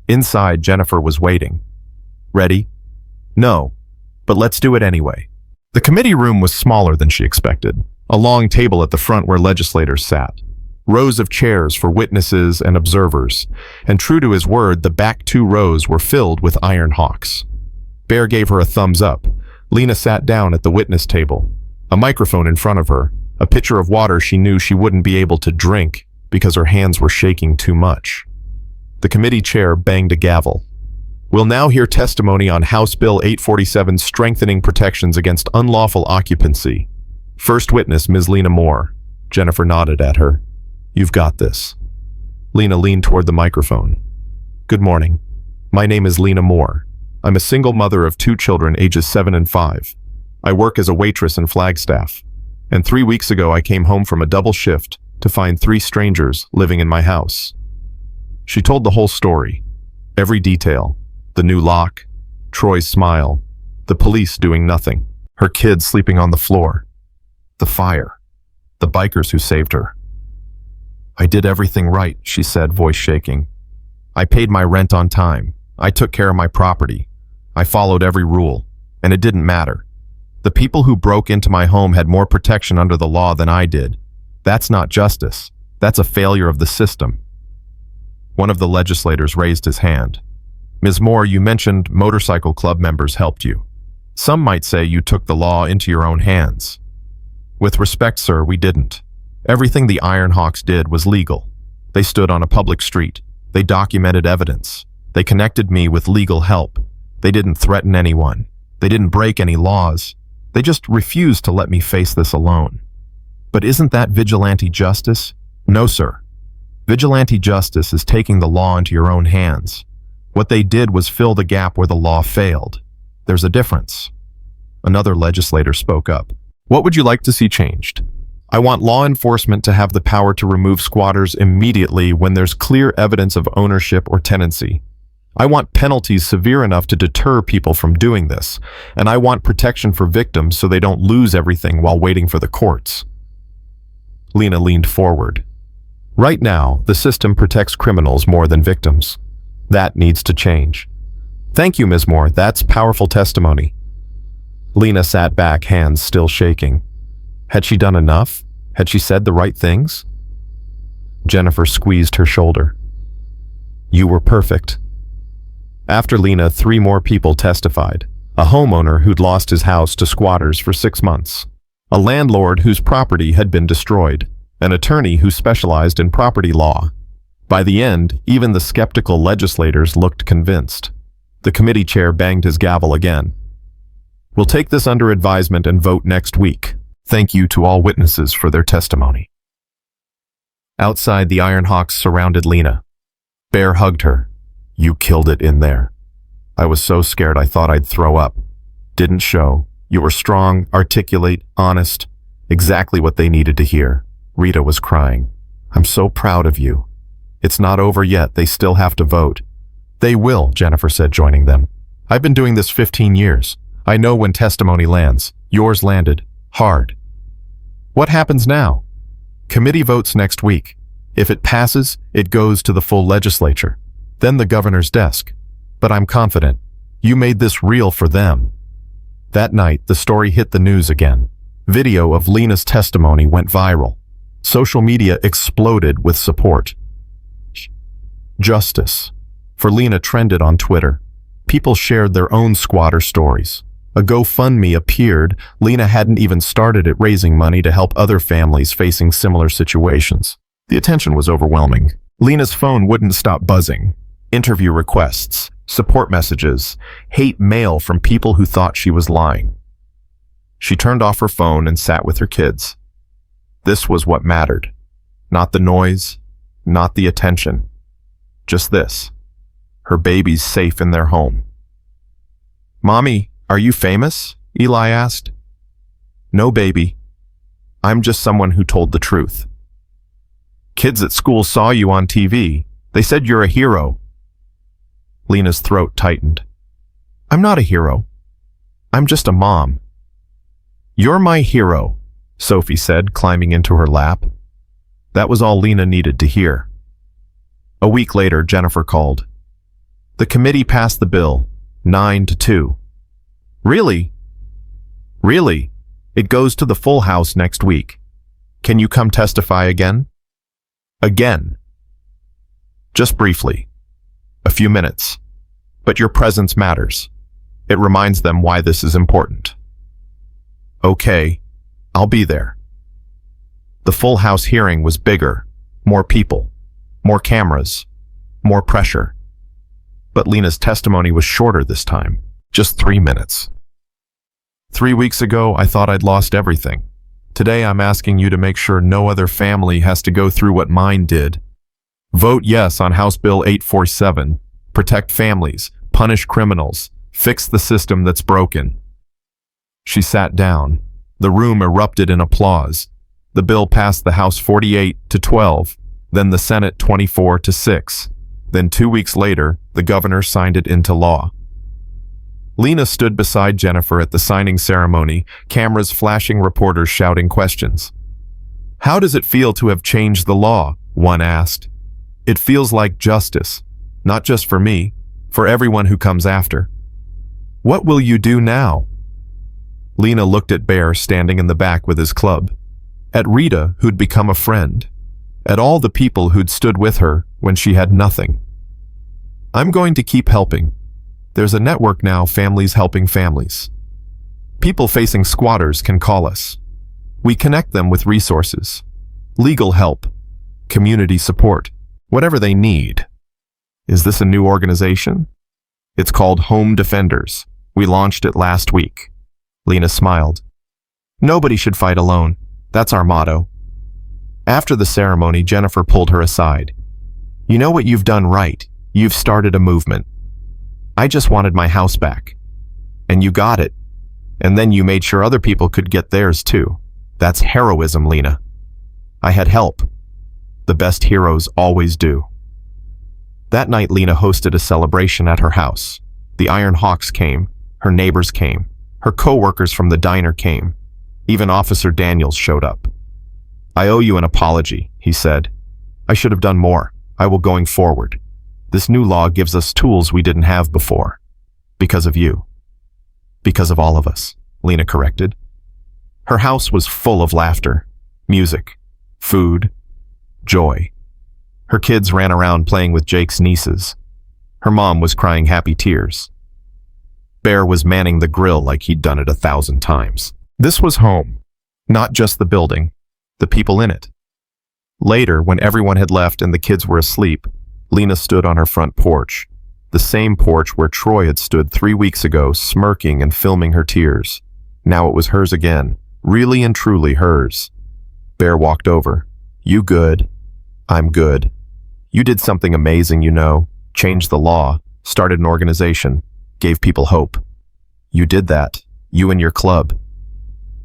Inside, Jennifer was waiting. Ready? No, but let's do it anyway. The committee room was smaller than she expected. A long table at the front where legislators sat. Rows of chairs for witnesses and observers, and true to his word, the back 2 rows were filled with Iron Hawks. Bear gave her a thumbs up. Lena sat down at the witness table, a microphone in front of her, a pitcher of water she knew she wouldn't be able to drink because her hands were shaking too much. The committee chair banged a gavel. We'll now hear testimony on House Bill 847 strengthening protections against unlawful occupancy. First witness, Ms. Lena Moore. Jennifer nodded at her. You've got this. Lena leaned toward the microphone. Good morning. My name is Lena Moore. I'm a single mother of 2 children ages 7 and 5. I work as a waitress in Flagstaff. And 3 weeks ago I came home from a double shift to find 3 strangers living in my house. She told the whole story. Every detail. The new lock, Troy's smile, the police doing nothing, her kids sleeping on the floor, the fire, the bikers who saved her. I did everything right, she said, voice shaking. I paid my rent on time. I took care of my property. I followed every rule, and it didn't matter. The people who broke into my home had more protection under the law than I did. That's not justice. That's a failure of the system. One of the legislators raised his hand. Ms. Moore, you mentioned motorcycle club members helped you. Some might say you took the law into your own hands. With respect, sir, we didn't. Everything the Iron Hawks did was legal. They stood on a public street. They documented evidence. They connected me with legal help. They didn't threaten anyone. They didn't break any laws. They just refused to let me face this alone. But isn't that vigilante justice? No, sir. Vigilante justice is taking the law into your own hands. What they did was fill the gap where the law failed. There's a difference. Another legislator spoke up. What would you like to see changed? I want law enforcement to have the power to remove squatters immediately when there's clear evidence of ownership or tenancy. I want penalties severe enough to deter people from doing this, and I want protection for victims so they don't lose everything while waiting for the courts. Lena leaned forward. Right now, the system protects criminals more than victims. That needs to change. Thank you, Ms. Moore. That's powerful testimony. Lena sat back, hands still shaking. Had she done enough? Had she said the right things? Jennifer squeezed her shoulder. You were perfect. After Lena, 3 more people testified. A homeowner who'd lost his house to squatters for 6 months. A landlord whose property had been destroyed. An attorney who specialized in property law. By the end, even the skeptical legislators looked convinced. The committee chair banged his gavel again. We'll take this under advisement and vote next week. Thank you to all witnesses for their testimony. Outside, the Iron Hawks surrounded Lena. Bear hugged her. You killed it in there. I was so scared I thought I'd throw up. Didn't show. You were strong, articulate, honest. Exactly what they needed to hear. Rita was crying. I'm so proud of you. It's not over yet. They still have to vote. They will, Jennifer said, joining them. I've been doing this 15 years. I know when testimony lands. Yours landed. Hard. What happens now? Committee votes next week. If it passes, it goes to the full legislature. Then the governor's desk. But I'm confident. You made this real for them. That night, the story hit the news again. Video of Lena's testimony went viral. Social media exploded with support. Justice for Lena trended on Twitter. People shared their own squatter stories. A GoFundMe appeared. Lena hadn't even started it, raising money to help other families facing similar situations. The attention was overwhelming. Lena's phone wouldn't stop buzzing. Interview requests, support messages, hate mail from people who thought she was lying. She turned off her phone and sat with her kids. This was what mattered. Not the noise, not the attention. Just this. Her babies safe in their home. Mommy, are you famous? Eli asked. No, baby. I'm just someone who told the truth. Kids at school saw you on TV. They said you're a hero. Lena's throat tightened. I'm not a hero. I'm just a mom. You're my hero, Sophie said, climbing into her lap. That was all Lena needed to hear. A week later, Jennifer called. The committee passed the bill, 9-2. Really? Really? It goes to the full house next week. Can you come testify again? Again. Just briefly. A few minutes. But your presence matters. It reminds them why this is important. Okay, I'll be there. The full house hearing was bigger, more people, more cameras, more pressure. But Lena's testimony was shorter this time, just 3 minutes. 3 weeks ago, I thought I'd lost everything. Today, I'm asking you to make sure no other family has to go through what mine did. Vote yes on House Bill 847. Protect families, punish criminals, fix the system that's broken. She sat down. The room erupted in applause. The bill passed the House 48-12, then the Senate 24-6. Then 2 weeks later, the governor signed it into law. Lena stood beside Jennifer at the signing ceremony, cameras flashing, reporters shouting questions. How does it feel to have changed the law? One asked. It feels like justice, not just for me, for everyone who comes after. What will you do now? Lena looked at Bear standing in the back with his club, at Rita, who'd become a friend, at all the people who'd stood with her when she had nothing. I'm going to keep helping. There's a network now, Families Helping Families. People facing squatters can call us. We connect them with resources, legal help, community support, whatever they need. Is this a new organization? It's called Home Defenders. We launched it last week. Lena smiled. Nobody should fight alone. That's our motto. After the ceremony, Jennifer pulled her aside. You know what you've done right? You've started a movement. I just wanted my house back. And you got it. And then you made sure other people could get theirs too. That's heroism, Lena. I had help. The best heroes always do. That night, Lena hosted a celebration at her house. The Iron Hawks came. Her neighbors came. Her co-workers from the diner came. Even Officer Daniels showed up. I owe you an apology, he said. I should have done more. I will going forward. This new law gives us tools we didn't have before. Because of you. Because of all of us, Lena corrected. Her house was full of laughter, music, food, joy. Her kids ran around playing with Jake's nieces. Her mom was crying happy tears. Bear was manning the grill like he'd done it 1,000 times. This was home, not just the building, the people in it. Later, when everyone had left and the kids were asleep, Lena stood on her front porch, the same porch where Troy had stood 3 weeks ago, smirking and filming her tears. Now it was hers again, really and truly hers. Bear walked over. You good? I'm good. You did something amazing, you know. Changed the law, started an organization, gave people hope. You did that, you and your club.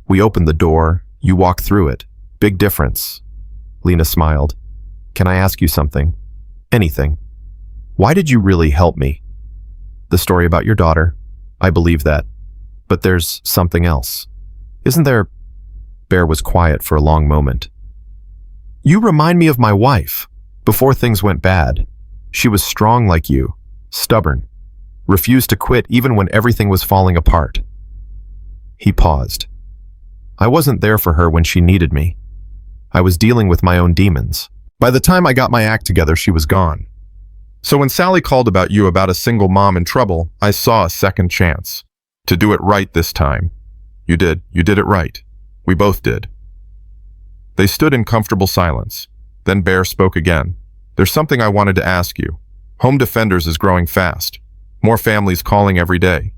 We opened the door, you walked through it. Big difference. Lena smiled. Can I ask you something? Anything. Why did you really help me? The story about your daughter. I believe that. But there's something else. Isn't there? Bear was quiet for a long moment. You remind me of my wife. Before things went bad, she was strong like you, stubborn, refused to quit even when everything was falling apart. He paused. I wasn't there for her when she needed me. I was dealing with my own demons. By the time I got my act together, she was gone. So when Sally called about you about a single mom in trouble, I saw a second chance. To do it right this time. You did it right. We both did. They stood in comfortable silence. Then Bear spoke again. There's something I wanted to ask you. Home Defenders is growing fast. More families calling every day.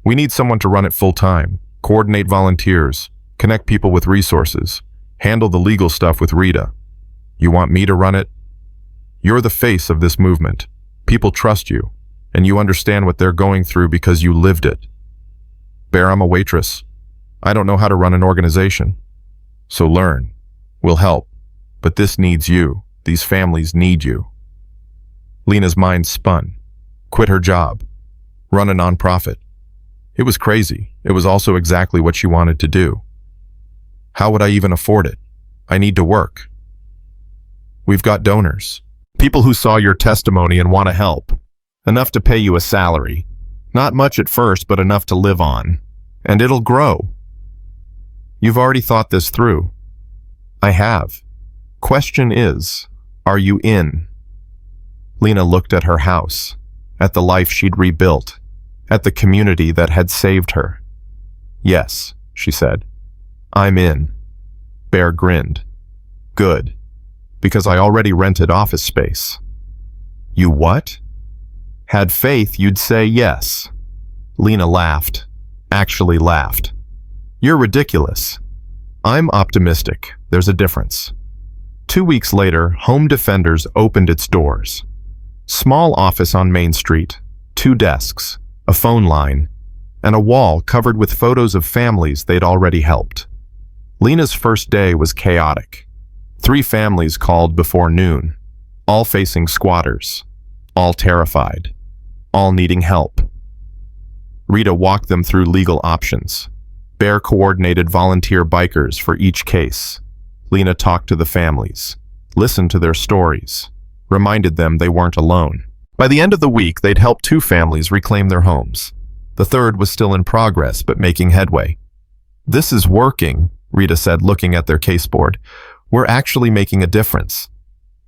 We need someone to run it full time, coordinate volunteers, connect people with resources, handle the legal stuff with Rita. You want me to run it? You're the face of this movement. People trust you, and you understand what they're going through because you lived it. Bear, I'm a waitress. I don't know how to run an organization. So learn. We'll help. But this needs you. These families need you. Lena's mind spun. Quit her job. Run a nonprofit. It was crazy. It was also exactly what she wanted to do. How would I even afford it? I need to work. We've got donors. People who saw your testimony and want to help. Enough to pay you a salary. Not much at first, but enough to live on. And it'll grow. You've already thought this through. I have. Question is, Are you in? Lena looked at her house, at the life she'd rebuilt, at the community that had saved her. Yes, she said. I'm in. Bear grinned. Good, because I already rented office space. You what? Had faith you'd say yes. Lena laughed, actually laughed. You're ridiculous. I'm optimistic. There's a difference. 2 weeks later, Home Defenders opened its doors. Small office on Main Street, 2 desks, a phone line, and a wall covered with photos of families they'd already helped. Lena's first day was chaotic. 3 families called before noon, all facing squatters, all terrified, all needing help. Rita walked them through legal options. Bear coordinated volunteer bikers for each case. Lena talked to the families, listened to their stories, reminded them they weren't alone. By the end of the week, they'd helped 2 families reclaim their homes. The third was still in progress, but making headway. This is working, Rita said, looking at their caseboard. We're actually making a difference.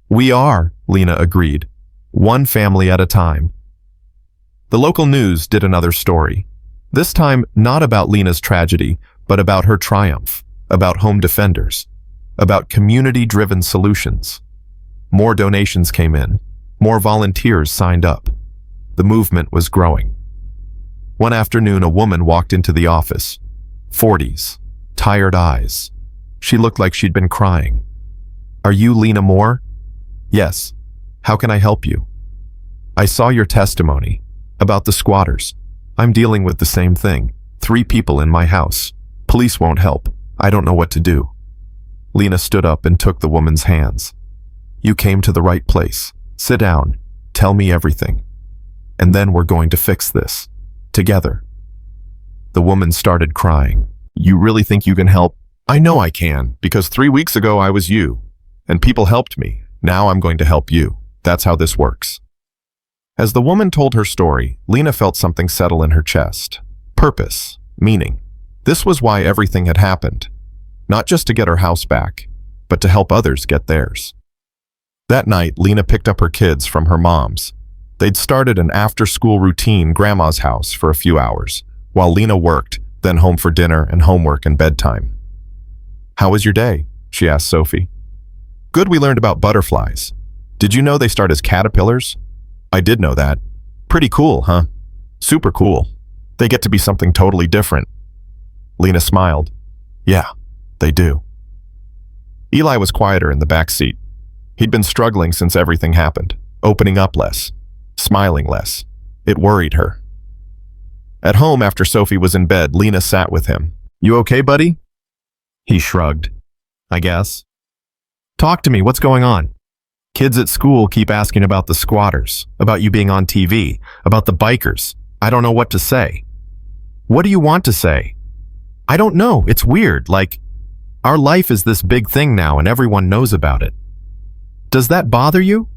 We are, Lena agreed, 1 family at a time. The local news did another story. This time, not about Lena's tragedy, but about her triumph, about Home Defenders, about community-driven solutions. More donations came in. More volunteers signed up. The movement was growing. One afternoon, a woman walked into the office. 40s, tired eyes. She looked like she'd been crying. Are you Lena Moore? Yes. How can I help you? I saw your testimony about the squatters. I'm dealing with the same thing. 3 people in my house. Police won't help. I don't know what to do. Lena stood up and took the woman's hands. You came to the right place. Sit down. Tell me everything. And then we're going to fix this. Together. The woman started crying. You really think you can help? I know I can, because 3 weeks ago I was you, and people helped me. Now I'm going to help you. That's how this works. As the woman told her story, Lena felt something settle in her chest. Purpose, meaning. This was why everything had happened. Not just to get her house back, but to help others get theirs. That night, Lena picked up her kids from her mom's. They'd started an after-school routine Grandma's house for a few hours, while Lena worked, then home for dinner and homework and bedtime. How was your day? She asked Sophie. Good, we learned about butterflies. Did you know they start as caterpillars? I did know that. Pretty cool, huh? Super cool. They get to be something totally different. Lena smiled. Yeah, they do. Eli was quieter in the back seat. He'd been struggling since everything happened, opening up less, smiling less. It worried her. At home, after Sophie was in bed, Lena sat with him. You okay, buddy? He shrugged. I guess. Talk to me, what's going on? Kids at school keep asking about the squatters, about you being on TV, about the bikers. I don't know what to say. What do you want to say? I don't know, it's weird, like, our life is this big thing now and everyone knows about it. Does that bother you?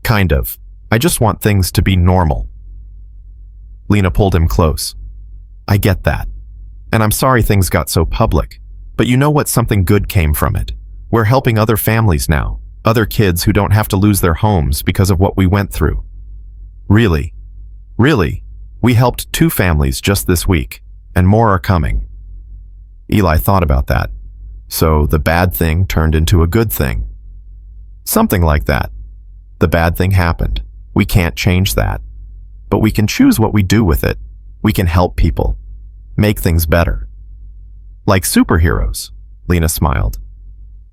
Kind of. I just want things to be normal. Lena pulled him close. I get that. And I'm sorry things got so public. But you know what? Something good came from it. We're helping other families now. Other kids who don't have to lose their homes because of what we went through. Really? Really? We helped 2 families just this week. And more are coming. Eli thought about that. So the bad thing turned into a good thing. Something like that. The bad thing happened. We can't change that. But we can choose what we do with it. We can help people. Make things better. Like superheroes, Lena smiled.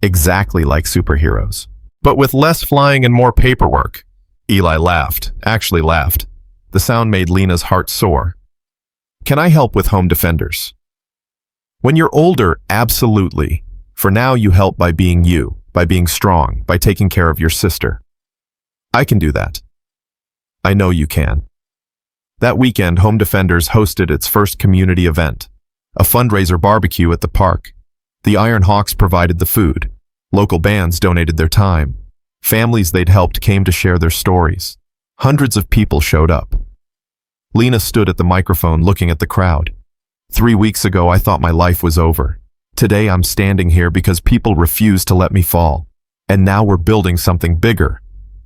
Exactly like superheroes. But with less flying and more paperwork. Eli laughed, actually laughed. The sound made Lena's heart soar. Can I help with Home Defenders? When you're older, absolutely. For now, you help by being you, by being strong, by taking care of your sister. I can do that. I know you can. That weekend, Home Defenders hosted its first community event, a fundraiser barbecue at the park. The Iron Hawks provided the food. Local bands donated their time. Families they'd helped came to share their stories. Hundreds of people showed up. Lena stood at the microphone looking at the crowd. 3 weeks ago, I thought my life was over. Today, I'm standing here because people refuse to let me fall. And now we're building something bigger,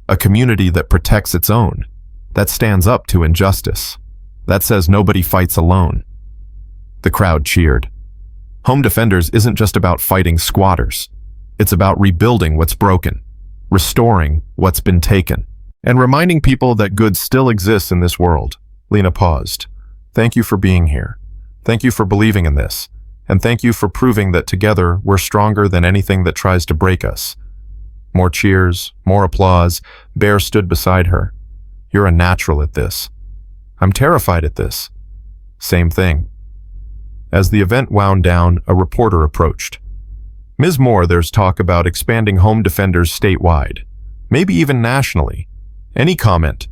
a community that protects its own, that stands up to injustice, that says nobody fights alone. The crowd cheered. Home Defenders isn't just about fighting squatters. It's about rebuilding what's broken, restoring what's been taken, and reminding people that good still exists in this world. Lena paused. Thank you for being here. Thank you for believing in this. And thank you for proving that together we're stronger than anything that tries to break us. More cheers, more applause. Bear stood beside her. You're a natural at this. I'm terrified at this. Same thing. As the event wound down, a reporter approached. Ms. Moore, there's talk about expanding Home Defenders statewide, maybe even nationally. Any comment?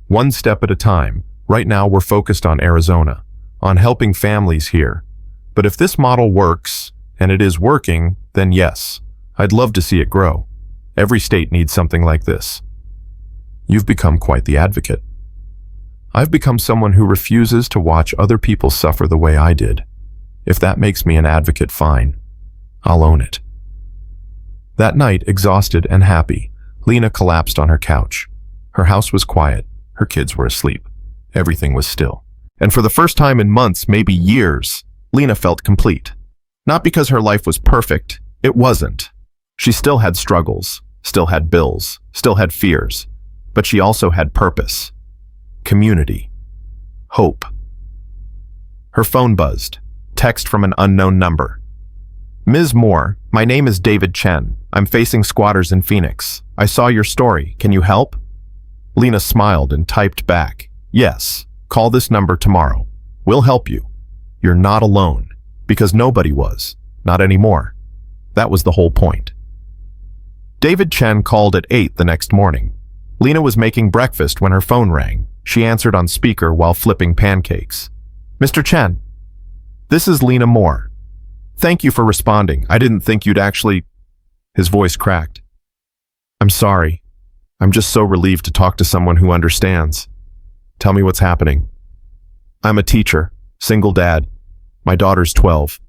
One step at a time. Right now we're focused on Arizona, on helping families here. But if this model works, and it is working, then yes, I'd love to see it grow. Every state needs something like this. You've become quite the advocate. I've become someone who refuses to watch other people suffer the way I did. If that makes me an advocate, fine. I'll own it. That night, exhausted and happy, Lena collapsed on her couch. Her house was quiet. Her kids were asleep. Everything was still. And for the first time in months, maybe years, Lena felt complete. Not because her life was perfect. It wasn't. She still had struggles, still had bills, still had fears. But she also had purpose, community, hope. Her phone buzzed. Text from an unknown number. Ms. Moore, my name is David Chen. I'm facing squatters in Phoenix. I saw your story. Can you help? Lena smiled and typed back. Yes, call this number tomorrow. We'll help you. You're not alone, because nobody was, not anymore. That was the whole point. David Chen called at 8 the next morning. Lena was making breakfast when her phone rang. She answered on speaker while flipping pancakes. Mr. Chen, this is Lena Moore. Thank you for responding. I didn't think you'd actually... His voice cracked. I'm sorry. I'm just so relieved to talk to someone who understands. Tell me what's happening. I'm a teacher, single dad. My daughter's 12.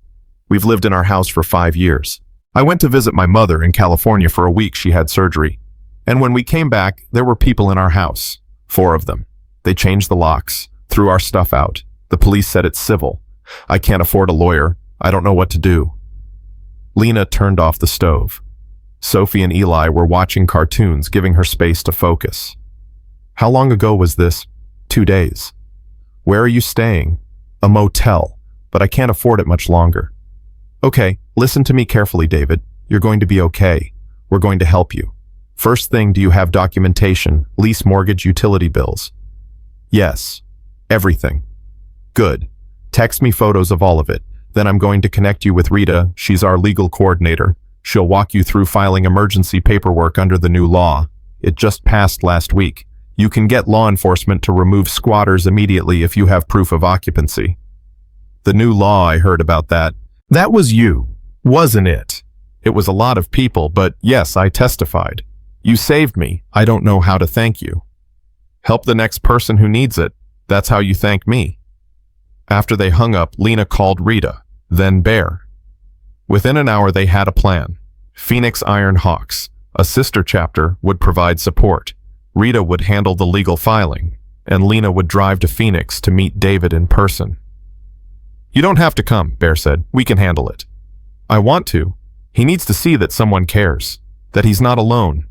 We've lived in our house for 5 years. I went to visit my mother in California for a week. She had surgery. And when we came back, there were people in our house. 4 of them. They changed the locks, threw our stuff out. The police said it's civil. I can't afford a lawyer. I don't know what to do. Lena turned off the stove. Sophie and Eli were watching cartoons, giving her space to focus. How long ago was this? 2 days. Where are you staying? A motel, but I can't afford it much longer. Okay, listen to me carefully, David. You're going to be okay. We're going to help you. First thing, do you have documentation, lease, mortgage, utility bills? Yes. Everything. Good. Text me photos of all of it. Then I'm going to connect you with Rita. She's our legal coordinator. She'll walk you through filing emergency paperwork under the new law. It just passed last week. You can get law enforcement to remove squatters immediately if you have proof of occupancy. The new law, I heard about that. That was you, wasn't it? It was a lot of people, but yes, I testified. You saved me. I don't know how to thank you. Help the next person who needs it. That's how you thank me. After they hung up, Lena called Rita, then Bear. Within an hour, they had a plan. Phoenix Iron Hawks, a sister chapter, would provide support. Rita would handle the legal filing, and Lena would drive to Phoenix to meet David in person. You don't have to come, Bear said. We can handle it. I want to. He needs to see that someone cares, that he's not alone.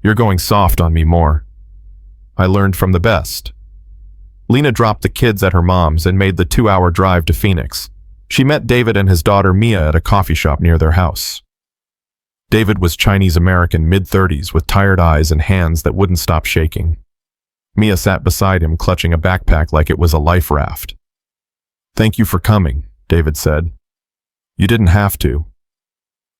You're going soft on me more. I learned from the best. Lena dropped the kids at her mom's and made the 2-hour drive to Phoenix. She met David and his daughter Mia at a coffee shop near their house. David was Chinese-American, mid-30s, with tired eyes and hands that wouldn't stop shaking. Mia sat beside him, clutching a backpack like it was a life raft. Thank you for coming, David said. You didn't have to.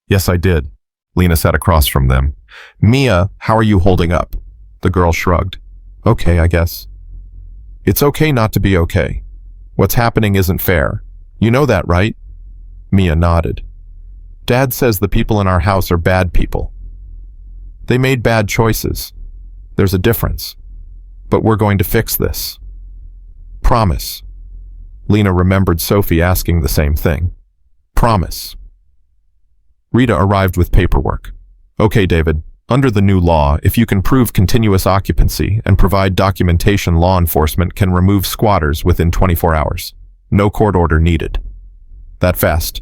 Yes, I did. Lena sat across from them. Mia, how are you holding up? The girl shrugged. Okay, I guess. It's okay not to be okay. What's happening isn't fair. You know that, right? Mia nodded. Dad says the people in our house are bad people. They made bad choices. There's a difference. But we're going to fix this. Promise. Lena remembered Sophie asking the same thing. Promise. Rita arrived with paperwork. Okay, David. Under the new law, if you can prove continuous occupancy and provide documentation, law enforcement can remove squatters within 24 hours. No court order needed. That fast.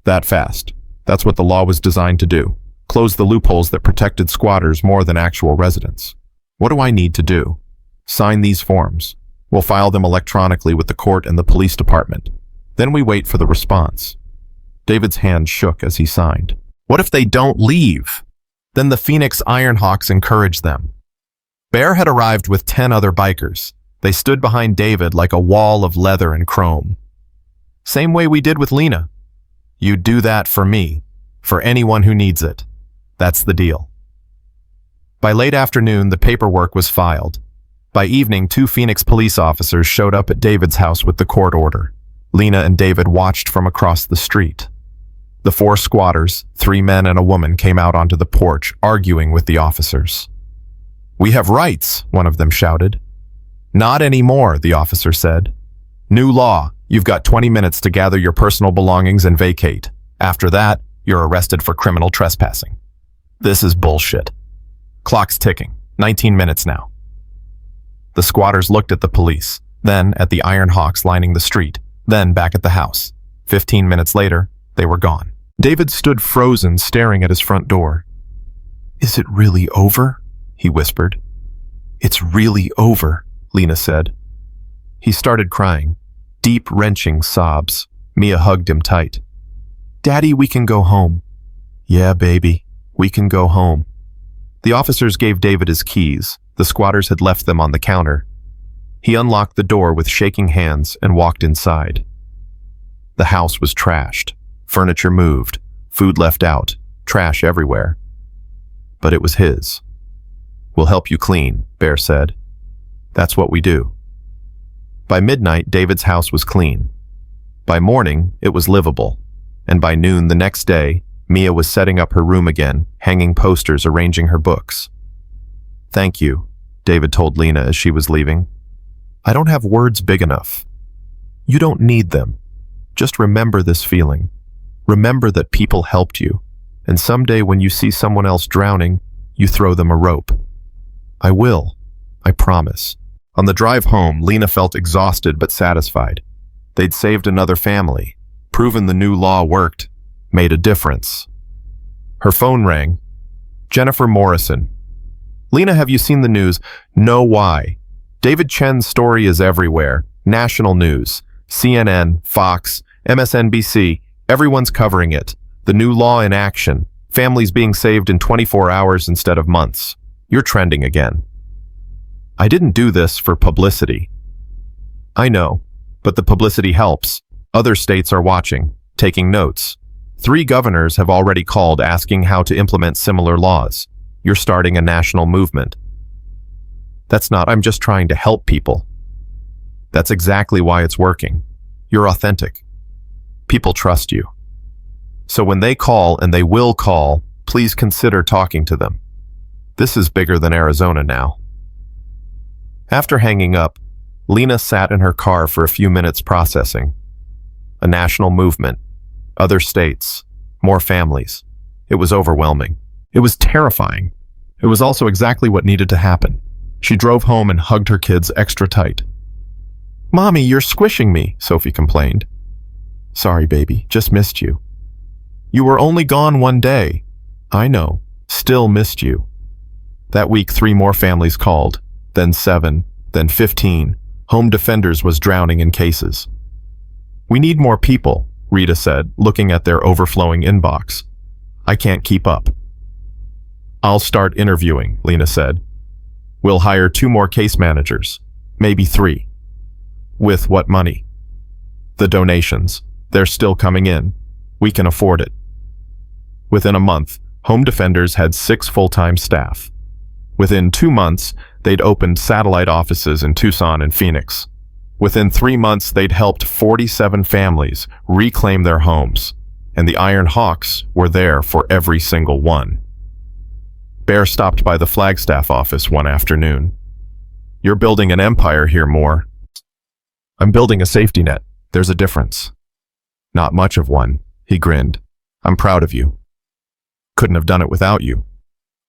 That fast. That's what the law was designed to do. Close the loopholes that protected squatters more than actual residents. What do I need to do? Sign these forms. We'll file them electronically with the court and the police department. Then we wait for the response. David's hand shook as he signed. What if they don't leave? Then the Phoenix Ironhawks encouraged them. Bear had arrived with 10 other bikers. They stood behind David like a wall of leather and chrome. Same way we did with Lena. You do that for me, for anyone who needs it. That's the deal. By late afternoon, the paperwork was filed. By evening, 2 Phoenix police officers showed up at David's house with the court order. Lena and David watched from across the street. The 4 squatters, 3 men and a woman, came out onto the porch, arguing with the officers. "We have rights," one of them shouted. "Not anymore," the officer said. "New law. You've got 20 minutes to gather your personal belongings and vacate. After that, you're arrested for criminal trespassing." This is bullshit. Clock's ticking. 19 minutes now. The squatters looked at the police, then at the Ironhawks lining the street, then back at the house. 15 minutes later, they were gone. David stood frozen, staring at his front door. "Is it really over?" he whispered. "It's really over," Lena said. He started crying, deep, wrenching sobs. Mia hugged him tight. "Daddy, we can go home." "Yeah, baby, we can go home." The officers gave David his keys. The squatters had left them on the counter. He unlocked the door with shaking hands and walked inside. The house was trashed. Furniture moved, food left out, trash everywhere. But it was his. "We'll help you clean," Bear said. "That's what we do." By midnight, David's house was clean. By morning, it was livable. And by noon the next day, Mia was setting up her room again, hanging posters, arranging her books. "Thank you," David told Lena as she was leaving. "I don't have words big enough. You don't need them. Just remember this feeling. Remember that people helped you, and someday when you see someone else drowning, you throw them a rope." "I will. I promise." On the drive home, Lena felt exhausted but satisfied. They'd saved another family, proven the new law worked, made a difference. Her phone rang. Jennifer Morrison. "Lena, have you seen the news?" "No, why?" "David Chen's story is everywhere. National news. CNN, Fox, MSNBC. Everyone's covering it. The new law in action. Families being saved in 24 hours instead of months. You're trending again." "I didn't do this for publicity." "I know, but the publicity helps. Other states are watching, taking notes. 3 governors have already called asking how to implement similar laws. You're starting a national movement." "That's not, I'm just trying to help people." "That's exactly why it's working. You're authentic. People trust you. So when they call, and they will call, please consider talking to them. This is bigger than Arizona now." After hanging up, Lena sat in her car for a few minutes processing. A national movement, other states, more families. It was overwhelming. It was terrifying. It was also exactly what needed to happen. She drove home and hugged her kids extra tight. "Mommy, you're squishing me," Sophie complained. "Sorry, baby, just missed you." "You were only gone 1 day." "I know, still missed you." That week, 3 more families called, then 7, then 15. Home Defenders was drowning in cases. "We need more people," Rita said, looking at their overflowing inbox. "I can't keep up." "I'll start interviewing," Lena said. "We'll hire 2 more case managers, maybe 3. "With what money?" "The donations. They're still coming in. We can afford it." Within a month, Home Defenders had 6 full-time staff. Within 2 months, they'd opened satellite offices in Tucson and Phoenix. Within 3 months, they'd helped 47 families reclaim their homes, and the Iron Hawks were there for every single one. Bear stopped by the Flagstaff office one afternoon. "You're building an empire here, Moore." "I'm building a safety net. There's a difference." "Not much of one," he grinned. "I'm proud of you." "Couldn't have done it without you."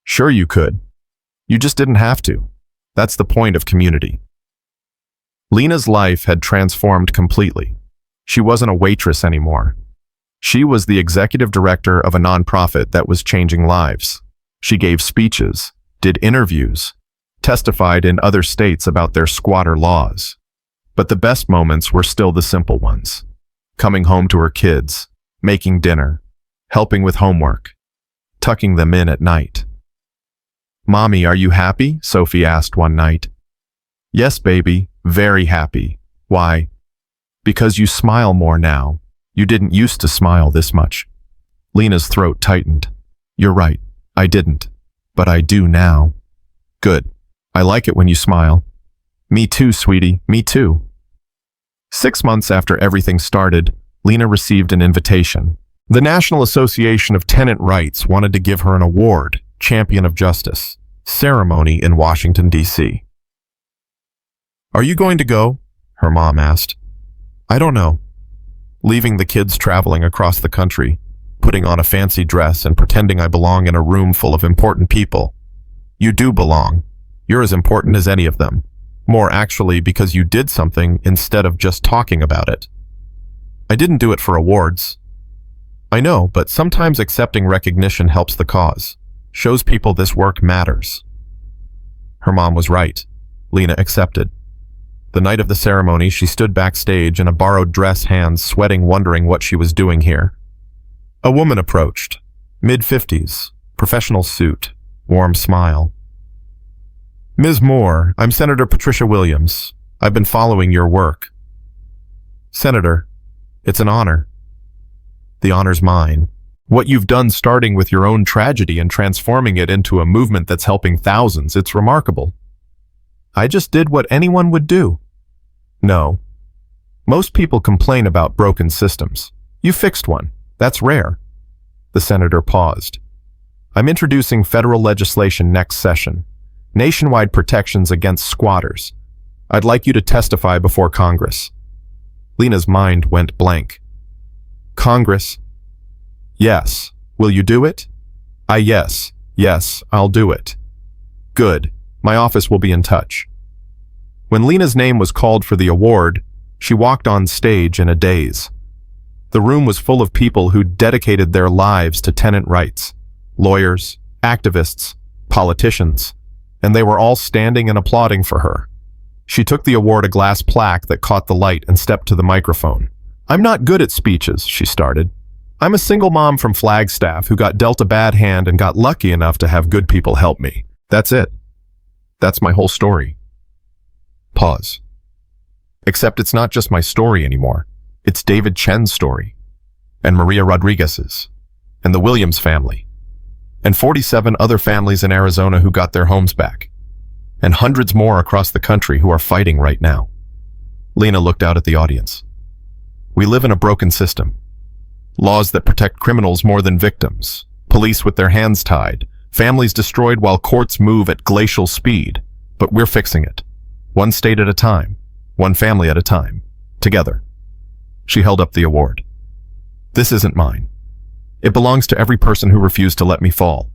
Sure you could. You just didn't have to. That's the point of community. Lena's life had transformed completely. She wasn't a waitress anymore. She was the executive director of a nonprofit that was changing lives. She gave speeches, did interviews, testified in other states about their squatter laws. But the best moments were still the simple ones. Coming home to her kids, making dinner, helping with homework, tucking them in at night. "Mommy, are you happy?" Sophie asked one night. "Yes, baby, very happy." "Why?" "Because you smile more now. You didn't used to smile this much." Lena's throat tightened. "You're right, I didn't. But I do now." "Good. I like it when you smile." "Me too, sweetie, me too." 6 months after everything started, Lena received an invitation. The National Association of Tenant Rights wanted to give her an award, Champion of Justice, ceremony in Washington, D.C. "Are you going to go?" her mom asked. "I don't know." Leaving the kids traveling across the country, putting on a fancy dress and pretending I belong in a room full of important people. You do belong. You're as important as any of them. More actually because you did something instead of just talking about it. I didn't do it for awards. I know, but sometimes accepting recognition helps the cause, shows people this work matters. Her mom was right. Lena accepted. The night of the ceremony, she stood backstage in a borrowed dress, hands sweating, wondering what she was doing here. A woman approached, mid-50s, professional suit, warm smile. "Ms. Moore, I'm Senator Patricia Williams. I've been following your work." "Senator, it's an honor." "The honor's mine. What you've done, starting with your own tragedy and transforming it into a movement that's helping thousands, it's remarkable." "I just did what anyone would do." "No. Most people complain about broken systems. You fixed one. That's rare." The senator paused. "I'm introducing federal legislation next session. Nationwide protections against squatters. I'd like you to testify before Congress." Lena's mind went blank. "Congress? Yes. Will you do it?" Yes, I'll do it." "Good. My office will be in touch." When Lena's name was called for the award, she walked on stage in a daze. The room was full of people who dedicated their lives to tenant rights. Lawyers, activists, politicians, and they were all standing and applauding for her. She took the award, a glass plaque that caught the light, and stepped to the microphone. "I'm not good at speeches," she started. "I'm a single mom from Flagstaff who got dealt a bad hand and got lucky enough to have good people help me. That's it. That's my whole story." Pause. Except it's not just my story anymore. It's David Chen's story, and Maria Rodriguez's, and the Williams family, and 47 other families in Arizona who got their homes back, and hundreds more across the country who are fighting right now. Lena looked out at the audience. We live in a broken system. Laws that protect criminals more than victims, police with their hands tied, families destroyed while courts move at glacial speed. But we're fixing it. One state at a time, one family at a time, together. She held up the award. "This isn't mine. It belongs to every person who refused to let me fall,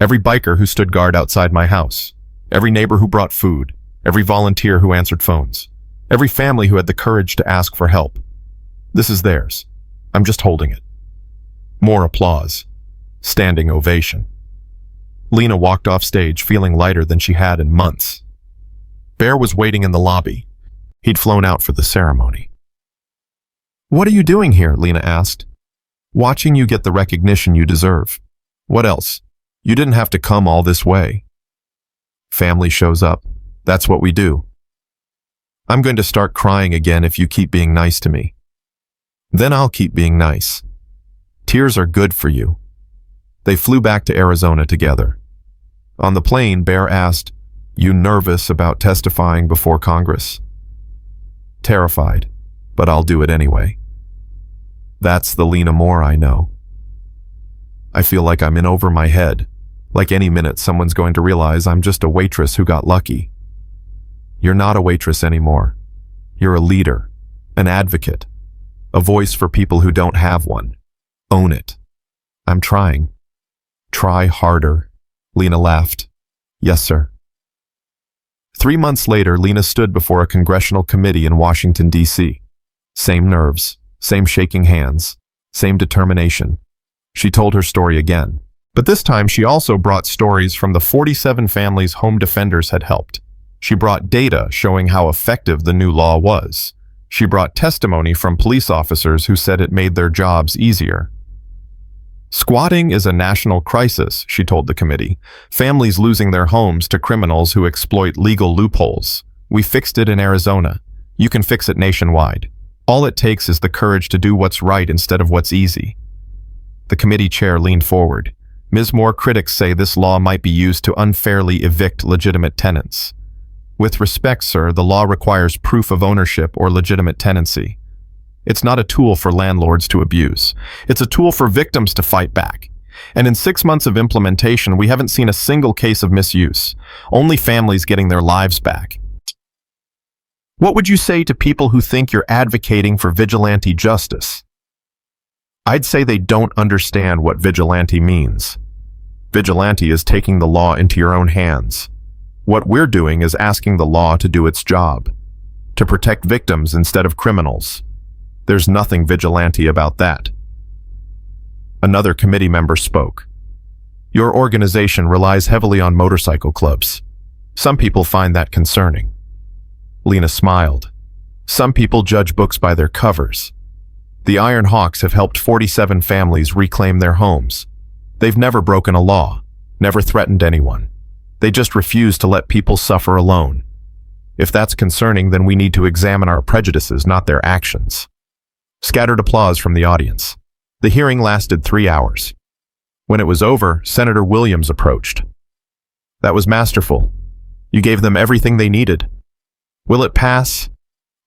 every biker who stood guard outside my house, every neighbor who brought food, every volunteer who answered phones, every family who had the courage to ask for help. This is theirs. I'm just holding it." More applause. Standing ovation. Lena walked off stage feeling lighter than she had in months. Bear was waiting in the lobby. He'd flown out for the ceremony. "What are you doing here?" Lena asked. "Watching you get the recognition you deserve. What else? You didn't have to come all this way." "Family shows up. That's what we do." "I'm going to start crying again if you keep being nice to me." "Then I'll keep being nice. Tears are good for you." They flew back to Arizona together. On the plane, Bear asked, "You nervous about testifying before Congress?" "Terrified, but I'll do it anyway." That's the Lena Moore I know. I feel like I'm in over my head, like any minute someone's going to realize I'm just a waitress who got lucky. You're not a waitress anymore. You're a leader, an advocate, a voice for people who don't have one. Own it. I'm trying. Try harder. Lena laughed. Yes, sir. 3 months later, Lena stood before a congressional committee in Washington, D.C. Same nerves, same shaking hands, same determination. She told her story again. But this time she also brought stories from the 47 families home defenders had helped. She brought data showing how effective the new law was. She brought testimony from police officers who said it made their jobs easier. Squatting is a national crisis, she told the committee. Families losing their homes to criminals who exploit legal loopholes. We fixed it in Arizona. You can fix it nationwide. All it takes is the courage to do what's right instead of what's easy. The committee chair leaned forward. Ms. Moore, critics say this law might be used to unfairly evict legitimate tenants. With respect, sir, the law requires proof of ownership or legitimate tenancy. It's not a tool for landlords to abuse. It's a tool for victims to fight back. And in 6 months of implementation, we haven't seen a single case of misuse. Only families getting their lives back. What would you say to people who think you're advocating for vigilante justice? I'd say they don't understand what vigilante means. Vigilante is taking the law into your own hands. What we're doing is asking the law to do its job, to protect victims instead of criminals. There's nothing vigilante about that. Another committee member spoke. Your organization relies heavily on motorcycle clubs. Some people find that concerning. Lena smiled. Some people judge books by their covers. The Iron Hawks have helped 47 families reclaim their homes. They've never broken a law, never threatened anyone. They just refuse to let people suffer alone. If that's concerning, then we need to examine our prejudices, not their actions. Scattered applause from the audience. The hearing lasted 3 hours. When it was over, Senator Williams approached. That was masterful. You gave them everything they needed. Will it pass?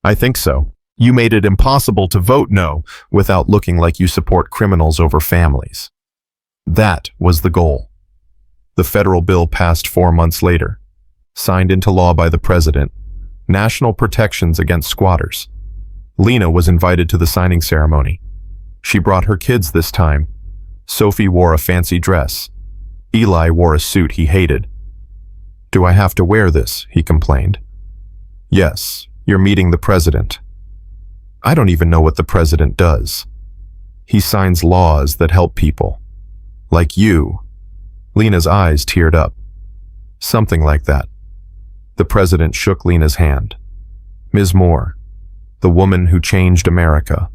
I think so. You made it impossible to vote no without looking like you support criminals over families. That was the goal. The federal bill passed 4 months later, signed into law by the president. National protections against squatters. Lena was invited to the signing ceremony. She brought her kids this time. Sophie wore a fancy dress. Eli wore a suit he hated. Do I have to wear this? He complained. Yes, you're meeting the president. I don't even know what the president does. He signs laws that help people. Like you. Lena's eyes teared up. Something like that. The president shook Lena's hand. Ms. Moore, the woman who changed America.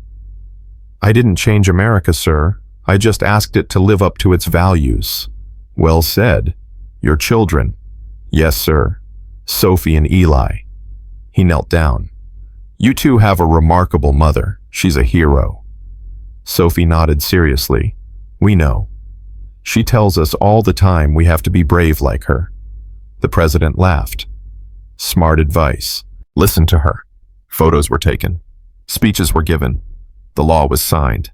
I didn't change America, sir. I just asked it to live up to its values. Well said. Your children. Yes, sir. Sophie and Eli. He knelt down. You two have a remarkable mother. She's a hero. Sophie nodded seriously. We know. She tells us all the time we have to be brave like her. The president laughed. Smart advice. Listen to her. Photos were taken. Speeches were given. The law was signed.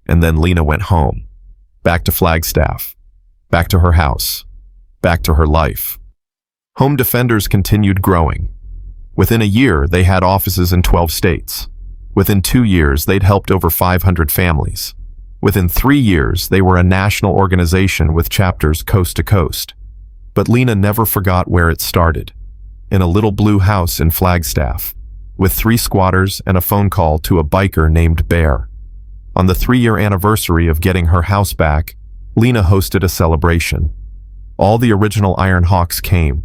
And then Lena went home. Back to Flagstaff. Back to her house. Back to her life. Home defenders continued growing. Within a year, they had offices in 12 states. Within 2 years, they'd helped over 500 families. Within 3 years, they were a national organization with chapters coast to coast. But Lena never forgot where it started. In a little blue house in Flagstaff, with 3 squatters and a phone call to a biker named Bear. On the 3-year anniversary of getting her house back, Lena hosted a celebration. All the original Iron Hawks came.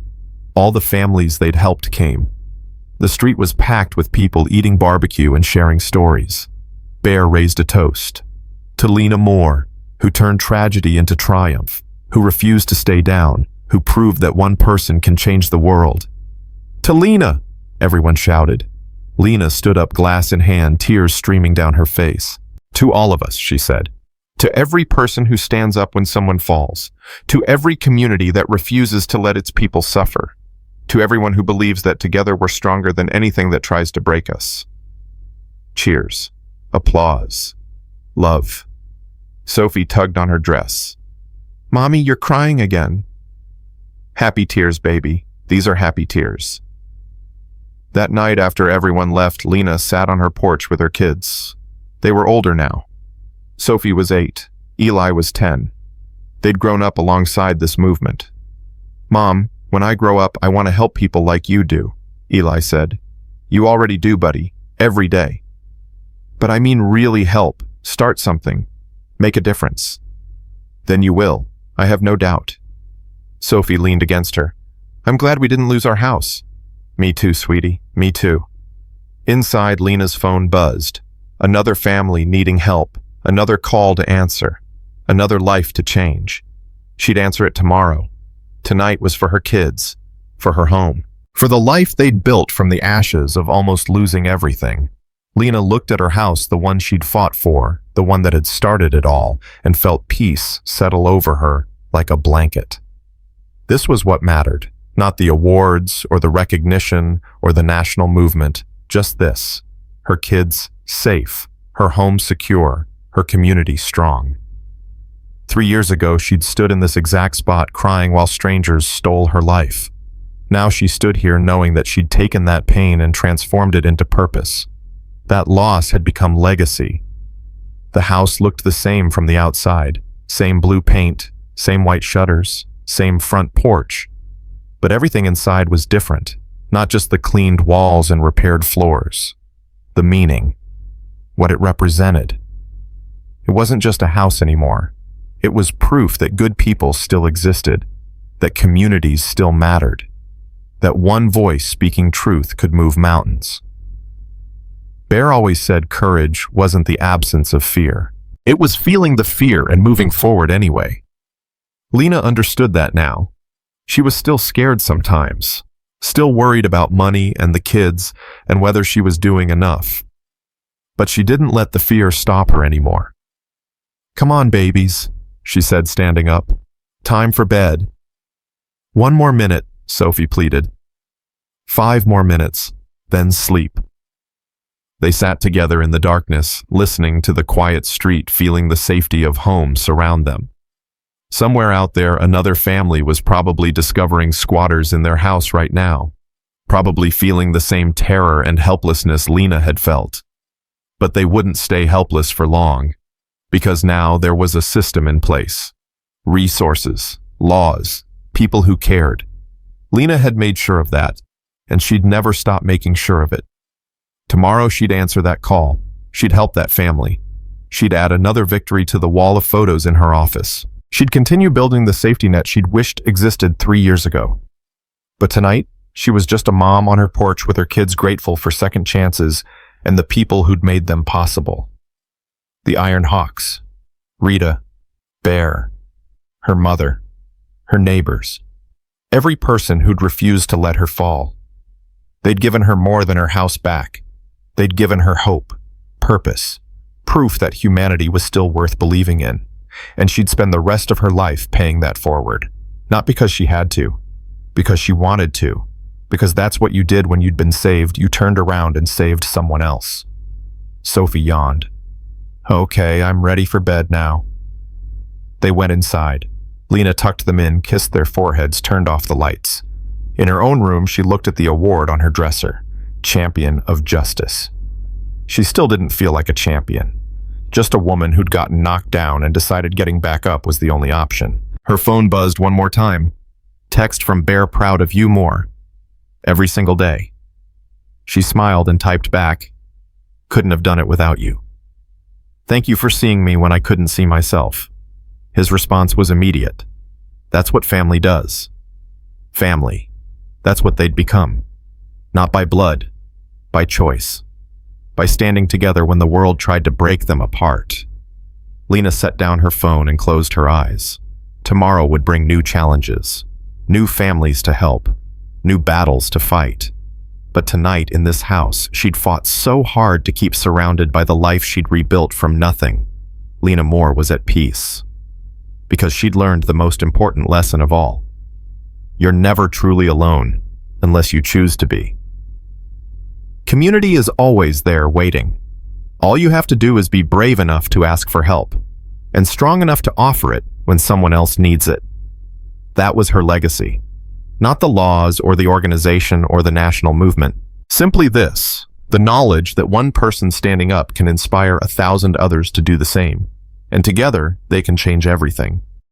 All the families they'd helped came. The street was packed with people eating barbecue and sharing stories. Bear raised a toast. To Lena Moore, who turned tragedy into triumph, who refused to stay down, who proved that one person can change the world. To Lena, everyone shouted. Lena stood up, glass in hand, tears streaming down her face. To all of us, she said. To every person who stands up when someone falls. To every community that refuses to let its people suffer. To everyone who believes that together we're stronger than anything that tries to break us. Cheers. Applause. Love. Sophie tugged on her dress. Mommy, you're crying again. Happy tears, baby. These are happy tears. That night after everyone left, Lena sat on her porch with her kids. They were older now. Sophie was 8. Eli was 10. They'd grown up alongside this movement. Mom, when I grow up, I want to help people like you do, Eli said. You already do, buddy, every day. But I mean really help, start something, make a difference. Then you will, I have no doubt. Sophie leaned against her. I'm glad we didn't lose our house. Me too, sweetie, me too. Inside, Lena's phone buzzed. Another family needing help, another call to answer, another life to change. She'd answer it tomorrow. Tonight was for her kids, for her home, for the life they'd built from the ashes of almost losing everything. Lena looked at her house, the one she'd fought for, the one that had started it all, and felt peace settle over her like a blanket. This was what mattered, not the awards or the recognition or the national movement, just this: her kids safe, her home secure, her community strong. 3 years ago, she'd stood in this exact spot crying while strangers stole her life. Now she stood here knowing that she'd taken that pain and transformed it into purpose. That loss had become legacy. The house looked the same from the outside, same blue paint, same white shutters, same front porch. But everything inside was different, not just the cleaned walls and repaired floors. The meaning, what it represented. It wasn't just a house anymore. It was proof that good people still existed, that communities still mattered, that one voice speaking truth could move mountains. Bear always said courage wasn't the absence of fear. It was feeling the fear and moving forward anyway. Lena understood that now. She was still scared sometimes, still worried about money and the kids and whether she was doing enough. But she didn't let the fear stop her anymore. Come on, babies, she said, standing up. Time for bed. 1 more minute, Sophie pleaded. 5 more minutes, then sleep. They sat together in the darkness, listening to the quiet street, feeling the safety of home surround them. Somewhere out there, another family was probably discovering squatters in their house right now, probably feeling the same terror and helplessness Lena had felt. But they wouldn't stay helpless for long, because now there was a system in place. Resources, laws, people who cared. Lena had made sure of that, and she'd never stop making sure of it. Tomorrow she'd answer that call. She'd help that family. She'd add another victory to the wall of photos in her office. She'd continue building the safety net she'd wished existed 3 years ago. But tonight, she was just a mom on her porch with her kids, grateful for second chances and the people who'd made them possible. The Iron Hawks, Rita, Bear, her mother, her neighbors, every person who'd refused to let her fall. They'd given her more than her house back. They'd given her hope, purpose, proof that humanity was still worth believing in. And she'd spend the rest of her life paying that forward. Not because she had to, because she wanted to, because that's what you did when you'd been saved. You turned around and saved someone else. Sophie yawned. Okay, I'm ready for bed now. They went inside. Lena tucked them in, kissed their foreheads, turned off the lights. In her own room, she looked at the award on her dresser, Champion of Justice. She still didn't feel like a champion. Just a woman who'd gotten knocked down and decided getting back up was the only option. Her phone buzzed one more time. Text from Bear, proud of you more. Every single day. She smiled and typed back, couldn't have done it without you. Thank you for seeing me when I couldn't see myself. His response was immediate. That's what family does. Family. That's what they'd become. Not by blood, by choice. By standing together when the world tried to break them apart. Lena set down her phone and closed her eyes. Tomorrow would bring new challenges, new families to help, new battles to fight. But tonight in this house, she'd fought so hard to keep surrounded by the life she'd rebuilt from nothing. Lena Moore was at peace. Because she'd learned the most important lesson of all. You're never truly alone, unless you choose to be. Community is always there waiting. All you have to do is be brave enough to ask for help, and strong enough to offer it when someone else needs it. That was her legacy. Not the laws or the organization or the national movement. Simply this, the knowledge that one person standing up can inspire 1,000 others to do the same. And together, they can change everything.